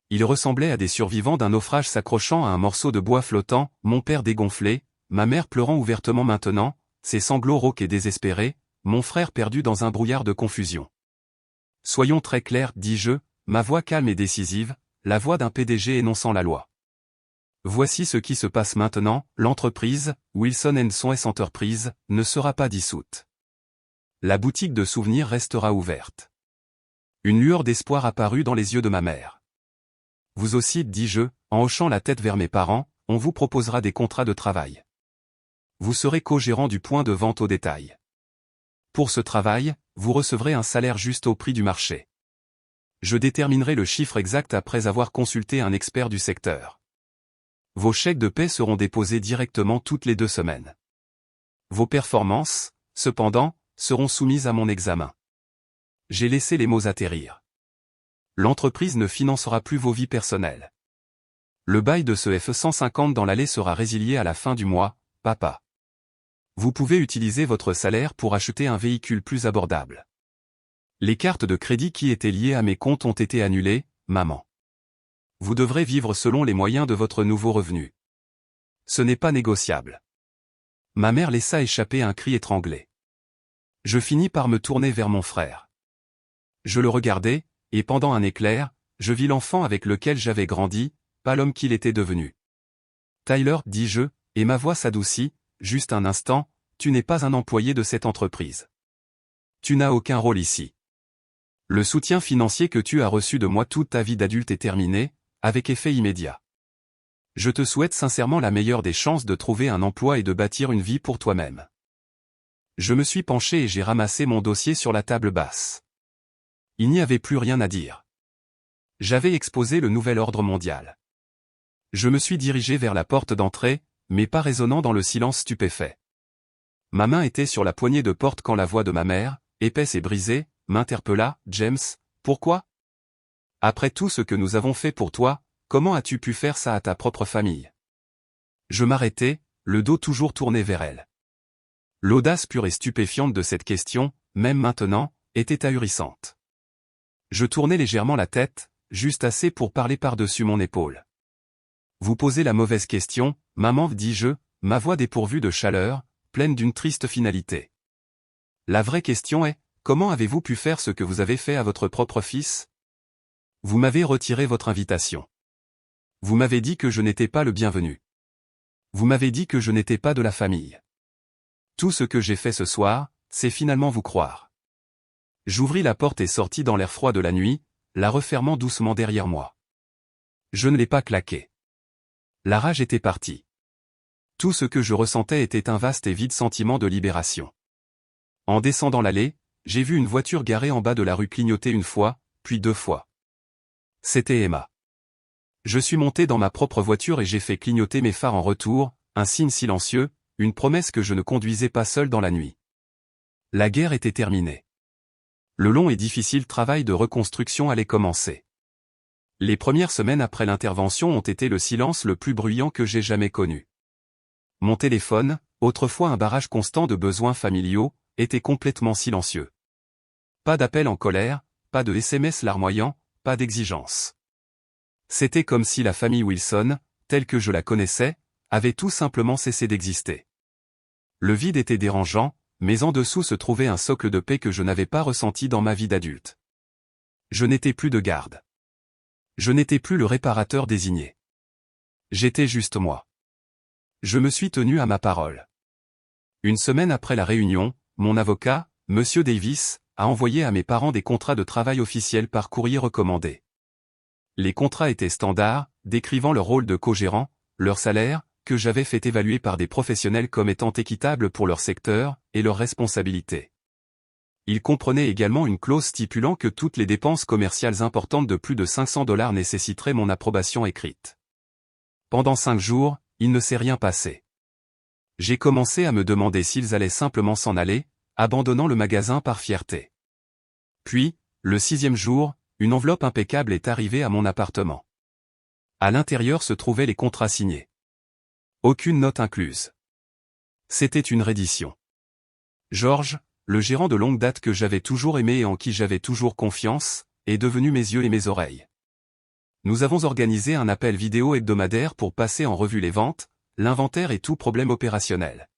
Ils ressemblaient à des survivants d'un naufrage s'accrochant à un morceau de bois flottant, mon père dégonflé, ma mère pleurant ouvertement maintenant, ses sanglots rauques et désespérés, mon frère perdu dans un brouillard de confusion. Soyons très clairs, dis-je, ma voix calme et décisive, la voix d'un PDG énonçant la loi. Voici ce qui se passe maintenant, l'entreprise, Wilson & Sons Enterprises, ne sera pas dissoute. La boutique de souvenirs restera ouverte. Une lueur d'espoir apparut dans les yeux de ma mère. Vous aussi, dis-je, en hochant la tête vers mes parents, on vous proposera des contrats de travail. Vous serez co-gérant du point de vente au détail. Pour ce travail, vous recevrez un salaire juste au prix du marché. Je déterminerai le chiffre exact après avoir consulté un expert du secteur. Vos chèques de paie seront déposés directement toutes les 2 semaines. Vos performances, cependant, seront soumises à mon examen. J'ai laissé les mots atterrir. L'entreprise ne financera plus vos vies personnelles. Le bail de ce F-150 dans l'allée sera résilié à la fin du mois, papa. Vous pouvez utiliser votre salaire pour acheter un véhicule plus abordable. Les cartes de crédit qui étaient liées à mes comptes ont été annulées, maman. Vous devrez vivre selon les moyens de votre nouveau revenu. Ce n'est pas négociable. Ma mère laissa échapper un cri étranglé. Je finis par me tourner vers mon frère. Je le regardai, et pendant un éclair, je vis l'enfant avec lequel j'avais grandi, pas l'homme qu'il était devenu. Tyler, dis-je, et ma voix s'adoucit, juste un instant, tu n'es pas un employé de cette entreprise. Tu n'as aucun rôle ici. Le soutien financier que tu as reçu de moi toute ta vie d'adulte est terminé, avec effet immédiat. Je te souhaite sincèrement la meilleure des chances de trouver un emploi et de bâtir une vie pour toi-même. Je me suis penché et j'ai ramassé mon dossier sur la table basse. Il n'y avait plus rien à dire. J'avais exposé le nouvel ordre mondial. Je me suis dirigé vers la porte d'entrée, mais pas résonnant dans le silence stupéfait. Ma main était sur la poignée de porte quand la voix de ma mère, épaisse et brisée, m'interpella. « James, pourquoi? Après tout ce que nous avons fait pour toi, comment as-tu pu faire ça à ta propre famille ?» Je m'arrêtai, le dos toujours tourné vers elle. L'audace pure et stupéfiante de cette question, même maintenant, était ahurissante. Je tournai légèrement la tête, juste assez pour parler par-dessus mon épaule. « Vous posez la mauvaise question, maman, dis-je, ma voix dépourvue de chaleur, pleine d'une triste finalité. La vraie question est, comment avez-vous pu faire ce que vous avez fait à votre propre fils? Vous m'avez retiré votre invitation. Vous m'avez dit que je n'étais pas le bienvenu. Vous m'avez dit que je n'étais pas de la famille. Tout ce que j'ai fait ce soir, c'est finalement vous croire. » J'ouvris la porte et sortis dans l'air froid de la nuit, la refermant doucement derrière moi. Je ne l'ai pas claquée. La rage était partie. Tout ce que je ressentais était un vaste et vide sentiment de libération. En descendant l'allée, j'ai vu une voiture garée en bas de la rue clignoter une fois, puis 2 fois. C'était Emma. Je suis monté dans ma propre voiture et j'ai fait clignoter mes phares en retour, un signe silencieux, une promesse que je ne conduisais pas seul dans la nuit. La guerre était terminée. Le long et difficile travail de reconstruction allait commencer. Les premières semaines après l'intervention ont été le silence le plus bruyant que j'ai jamais connu. Mon téléphone, autrefois un barrage constant de besoins familiaux, était complètement silencieux. Pas d'appel en colère, pas de SMS larmoyants, pas d'exigence. C'était comme si la famille Wilson, telle que je la connaissais, avait tout simplement cessé d'exister. Le vide était dérangeant, mais en dessous se trouvait un socle de paix que je n'avais pas ressenti dans ma vie d'adulte. Je n'étais plus de garde. Je n'étais plus le réparateur désigné. J'étais juste moi. Je me suis tenu à ma parole. Une semaine après la réunion, mon avocat, Monsieur Davis, a envoyé à mes parents des contrats de travail officiels par courrier recommandé. Les contrats étaient standards, décrivant leur rôle de co-gérant, leur salaire, que j'avais fait évaluer par des professionnels comme étant équitables pour leur secteur, et leurs responsabilités. Ils comprenaient également une clause stipulant que toutes les dépenses commerciales importantes de plus de $500 nécessiteraient mon approbation écrite. Pendant 5 jours, il ne s'est rien passé. J'ai commencé à me demander s'ils allaient simplement s'en aller, abandonnant le magasin par fierté. Puis, le 6e jour, une enveloppe impeccable est arrivée à mon appartement. À l'intérieur se trouvaient les contrats signés. Aucune note incluse. C'était une reddition. George, le gérant de longue date que j'avais toujours aimé et en qui j'avais toujours confiance, est devenu mes yeux et mes oreilles. Nous avons organisé un appel vidéo hebdomadaire pour passer en revue les ventes, l'inventaire et tout problème opérationnel.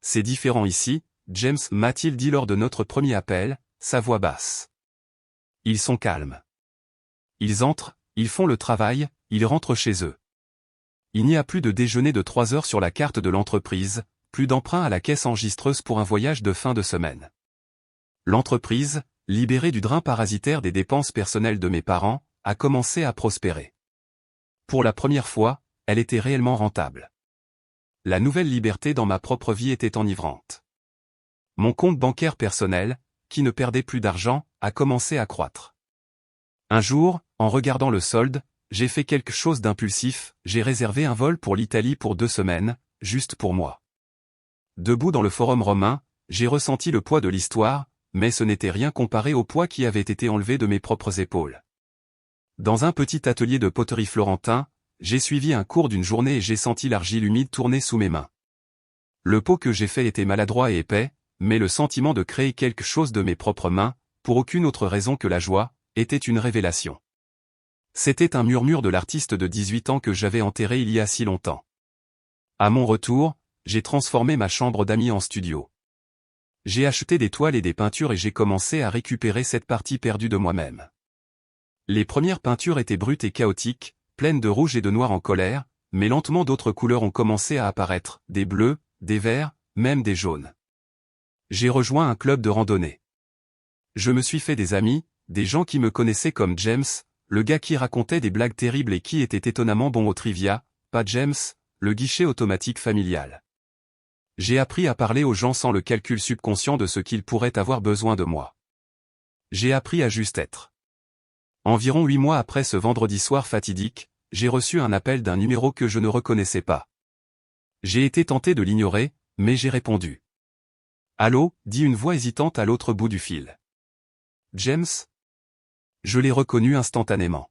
C'est différent ici, James m'a-t-il dit lors de notre premier appel, sa voix basse. Ils sont calmes. Ils entrent, ils font le travail, ils rentrent chez eux. Il n'y a plus de déjeuner de 3 heures sur la carte de l'entreprise, plus d'emprunt à la caisse enregistreuse pour un voyage de fin de semaine. L'entreprise, libérée du drain parasitaire des dépenses personnelles de mes parents, a commencé à prospérer. Pour la première fois, elle était réellement rentable. La nouvelle liberté dans ma propre vie était enivrante. Mon compte bancaire personnel, qui ne perdait plus d'argent, a commencé à croître. Un jour, en regardant le solde, j'ai fait quelque chose d'impulsif, j'ai réservé un vol pour l'Italie pour 2 semaines, juste pour moi. Debout dans le forum romain, j'ai ressenti le poids de l'histoire, mais ce n'était rien comparé au poids qui avait été enlevé de mes propres épaules. Dans un petit atelier de poterie florentin, j'ai suivi un cours d'une journée et j'ai senti l'argile humide tourner sous mes mains. Le pot que j'ai fait était maladroit et épais, mais le sentiment de créer quelque chose de mes propres mains, pour aucune autre raison que la joie, était une révélation. C'était un murmure de l'artiste de 18 ans que j'avais enterré il y a si longtemps. À mon retour, j'ai transformé ma chambre d'amis en studio. J'ai acheté des toiles et des peintures et j'ai commencé à récupérer cette partie perdue de moi-même. Les premières peintures étaient brutes et chaotiques, pleines de rouge et de noir en colère, mais lentement d'autres couleurs ont commencé à apparaître, des bleus, des verts, même des jaunes. J'ai rejoint un club de randonnée. Je me suis fait des amis, des gens qui me connaissaient comme James, le gars qui racontait des blagues terribles et qui était étonnamment bon au trivia, pas James, le guichet automatique familial. J'ai appris à parler aux gens sans le calcul subconscient de ce qu'ils pourraient avoir besoin de moi. J'ai appris à juste être. Environ 8 mois après ce vendredi soir fatidique, j'ai reçu un appel d'un numéro que je ne reconnaissais pas. J'ai été tenté de l'ignorer, mais j'ai répondu. Allô, dit une voix hésitante à l'autre bout du fil. James? Je l'ai reconnu instantanément.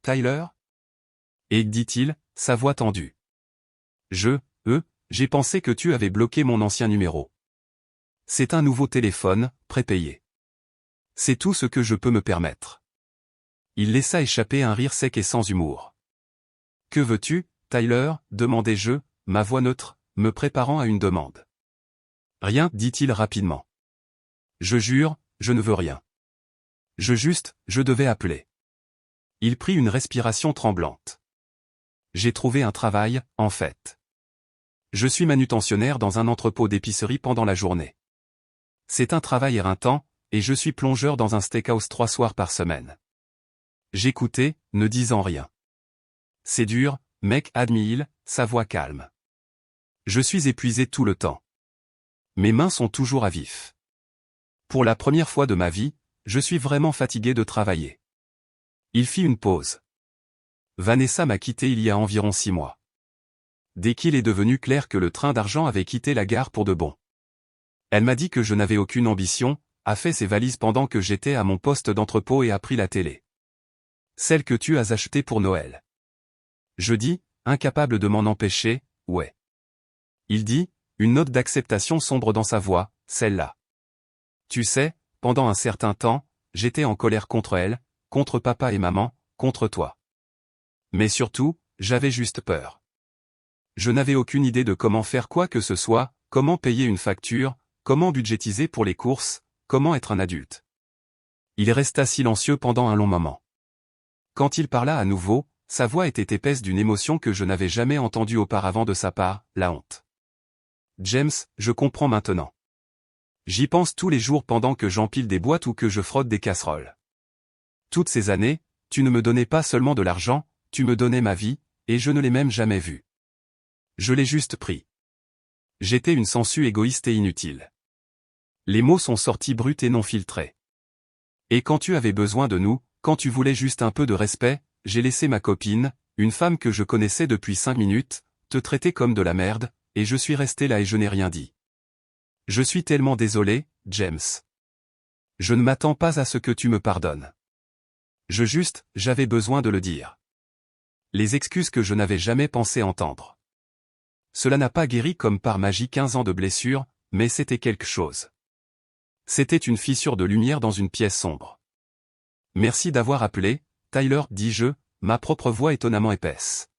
Tyler? Et dit-il, sa voix tendue. J'ai pensé que tu avais bloqué mon ancien numéro. C'est un nouveau téléphone, prépayé. C'est tout ce que je peux me permettre. Il laissa échapper un rire sec et sans humour. Que veux-tu, Tyler? Demandai-je, ma voix neutre, me préparant à une demande. Rien, dit-il rapidement. Je jure, je ne veux rien. Je devais appeler. Il prit une respiration tremblante. J'ai trouvé un travail, en fait. Je suis manutentionnaire dans un entrepôt d'épicerie pendant la journée. C'est un travail éreintant, et je suis plongeur dans un steakhouse 3 soirs par semaine. J'écoutais, ne disant rien. C'est dur, mec, admit-il, sa voix calme. Je suis épuisé tout le temps. Mes mains sont toujours à vif. Pour la première fois de ma vie, je suis vraiment fatigué de travailler. Il fit une pause. Vanessa m'a quitté il y a environ 6 mois. Dès qu'il est devenu clair que le train d'argent avait quitté la gare pour de bon. Elle m'a dit que je n'avais aucune ambition, a fait ses valises pendant que j'étais à mon poste d'entrepôt et a pris la télé. Celle que tu as achetée pour Noël. Je dis, incapable de m'en empêcher, ouais. Il dit, une note d'acceptation sombre dans sa voix, celle-là. Tu sais, pendant un certain temps, j'étais en colère contre elle, contre papa et maman, contre toi. Mais surtout, j'avais juste peur. Je n'avais aucune idée de comment faire quoi que ce soit, comment payer une facture, comment budgétiser pour les courses, comment être un adulte. Il resta silencieux pendant un long moment. Quand il parla à nouveau, sa voix était épaisse d'une émotion que je n'avais jamais entendue auparavant de sa part, la honte. James, je comprends maintenant. J'y pense tous les jours pendant que j'empile des boîtes ou que je frotte des casseroles. Toutes ces années, tu ne me donnais pas seulement de l'argent, tu me donnais ma vie, et je ne l'ai même jamais vue. Je l'ai juste pris. J'étais une sangsue égoïste et inutile. Les mots sont sortis bruts et non filtrés. Et quand tu avais besoin de nous, quand tu voulais juste un peu de respect, j'ai laissé ma copine, une femme que je connaissais depuis 5 minutes, te traiter comme de la merde, et je suis resté là et je n'ai rien dit. Je suis tellement désolé, James. Je ne m'attends pas à ce que tu me pardonnes. J'avais besoin de le dire. Les excuses que je n'avais jamais pensé entendre. Cela n'a pas guéri comme par magie 15 ans de blessures, mais c'était quelque chose. C'était une fissure de lumière dans une pièce sombre. Merci d'avoir appelé, Tyler, dis-je, ma propre voix étonnamment épaisse.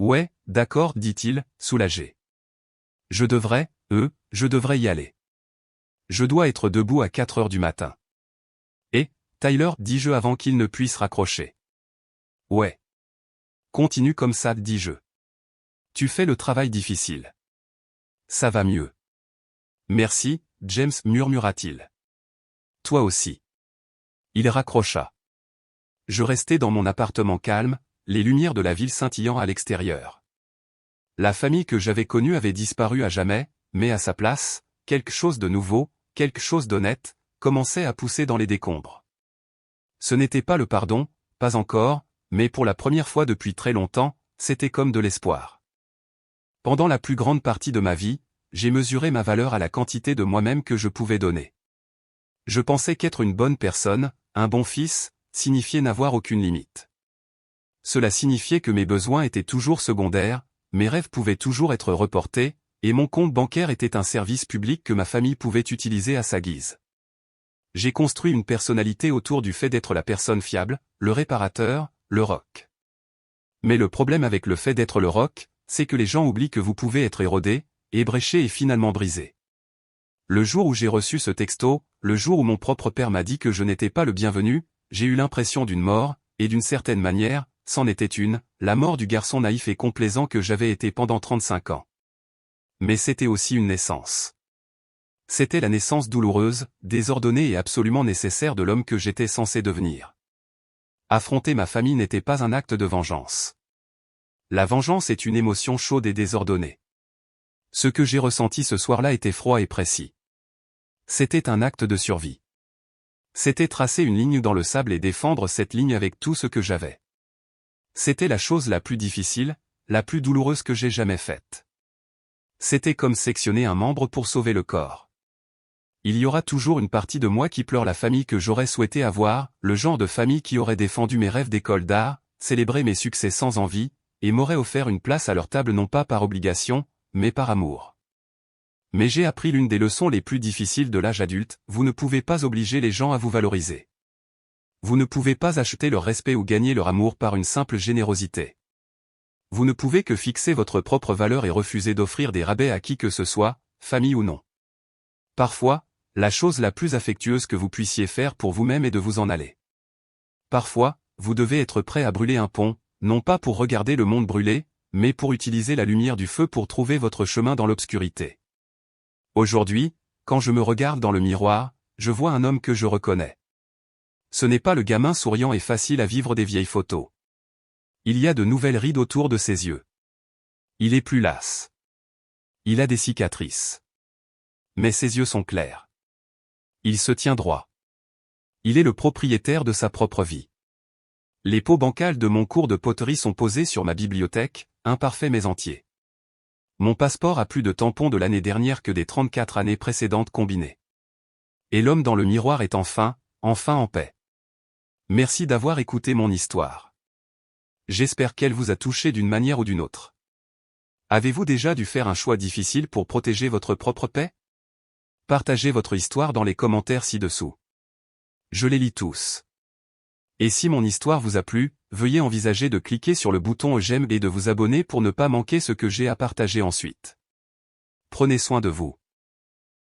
Ouais, d'accord, dit-il, soulagé. Je devrais y aller. Je dois être debout à 4 heures du matin. Et, Tyler, dis-je avant qu'il ne puisse raccrocher. Ouais. Continue comme ça, dis-je. Tu fais le travail difficile. Ça va mieux. Merci, James, murmura-t-il. Toi aussi. Il raccrocha. Je restais dans mon appartement calme, les lumières de la ville scintillant à l'extérieur. La famille que j'avais connue avait disparu à jamais, mais à sa place, quelque chose de nouveau, quelque chose d'honnête, commençait à pousser dans les décombres. Ce n'était pas le pardon, pas encore, mais pour la première fois depuis très longtemps, c'était comme de l'espoir. Pendant la plus grande partie de ma vie, j'ai mesuré ma valeur à la quantité de moi-même que je pouvais donner. Je pensais qu'être une bonne personne, un bon fils, signifiait n'avoir aucune limite. Cela signifiait que mes besoins étaient toujours secondaires, mes rêves pouvaient toujours être reportés, et mon compte bancaire était un service public que ma famille pouvait utiliser à sa guise. J'ai construit une personnalité autour du fait d'être la personne fiable, le réparateur, le roc. Mais le problème avec le fait d'être le roc, c'est que les gens oublient que vous pouvez être érodé, ébréché et finalement brisé. Le jour où j'ai reçu ce texto, le jour où mon propre père m'a dit que je n'étais pas le bienvenu, j'ai eu l'impression d'une mort, et d'une certaine manière, c'en était une, la mort du garçon naïf et complaisant que j'avais été pendant 35 ans. Mais c'était aussi une naissance. C'était la naissance douloureuse, désordonnée et absolument nécessaire de l'homme que j'étais censé devenir. Affronter ma famille n'était pas un acte de vengeance. La vengeance est une émotion chaude et désordonnée. Ce que j'ai ressenti ce soir-là était froid et précis. C'était un acte de survie. C'était tracer une ligne dans le sable et défendre cette ligne avec tout ce que j'avais. C'était la chose la plus difficile, la plus douloureuse que j'ai jamais faite. C'était comme sectionner un membre pour sauver le corps. Il y aura toujours une partie de moi qui pleure la famille que j'aurais souhaité avoir, le genre de famille qui aurait défendu mes rêves d'école d'art, célébré mes succès sans envie, et m'aurait offert une place à leur table non pas par obligation, mais par amour. Mais j'ai appris l'une des leçons les plus difficiles de l'âge adulte, vous ne pouvez pas obliger les gens à vous valoriser. Vous ne pouvez pas acheter leur respect ou gagner leur amour par une simple générosité. Vous ne pouvez que fixer votre propre valeur et refuser d'offrir des rabais à qui que ce soit, famille ou non. Parfois, la chose la plus affectueuse que vous puissiez faire pour vous-même est de vous en aller. Parfois, vous devez être prêt à brûler un pont, non pas pour regarder le monde brûler, mais pour utiliser la lumière du feu pour trouver votre chemin dans l'obscurité. Aujourd'hui, quand je me regarde dans le miroir, je vois un homme que je reconnais. Ce n'est pas le gamin souriant et facile à vivre des vieilles photos. Il y a de nouvelles rides autour de ses yeux. Il est plus las. Il a des cicatrices. Mais ses yeux sont clairs. Il se tient droit. Il est le propriétaire de sa propre vie. Les pots bancals de mon cours de poterie sont posés sur ma bibliothèque, imparfaits mais entiers. Mon passeport a plus de tampons de l'année dernière que des 34 années précédentes combinées. Et l'homme dans le miroir est enfin en paix. Merci d'avoir écouté mon histoire. J'espère qu'elle vous a touché d'une manière ou d'une autre. Avez-vous déjà dû faire un choix difficile pour protéger votre propre paix? Partagez votre histoire dans les commentaires ci-dessous. Je les lis tous. Et si mon histoire vous a plu, veuillez envisager de cliquer sur le bouton j'aime et de vous abonner pour ne pas manquer ce que j'ai à partager ensuite. Prenez soin de vous.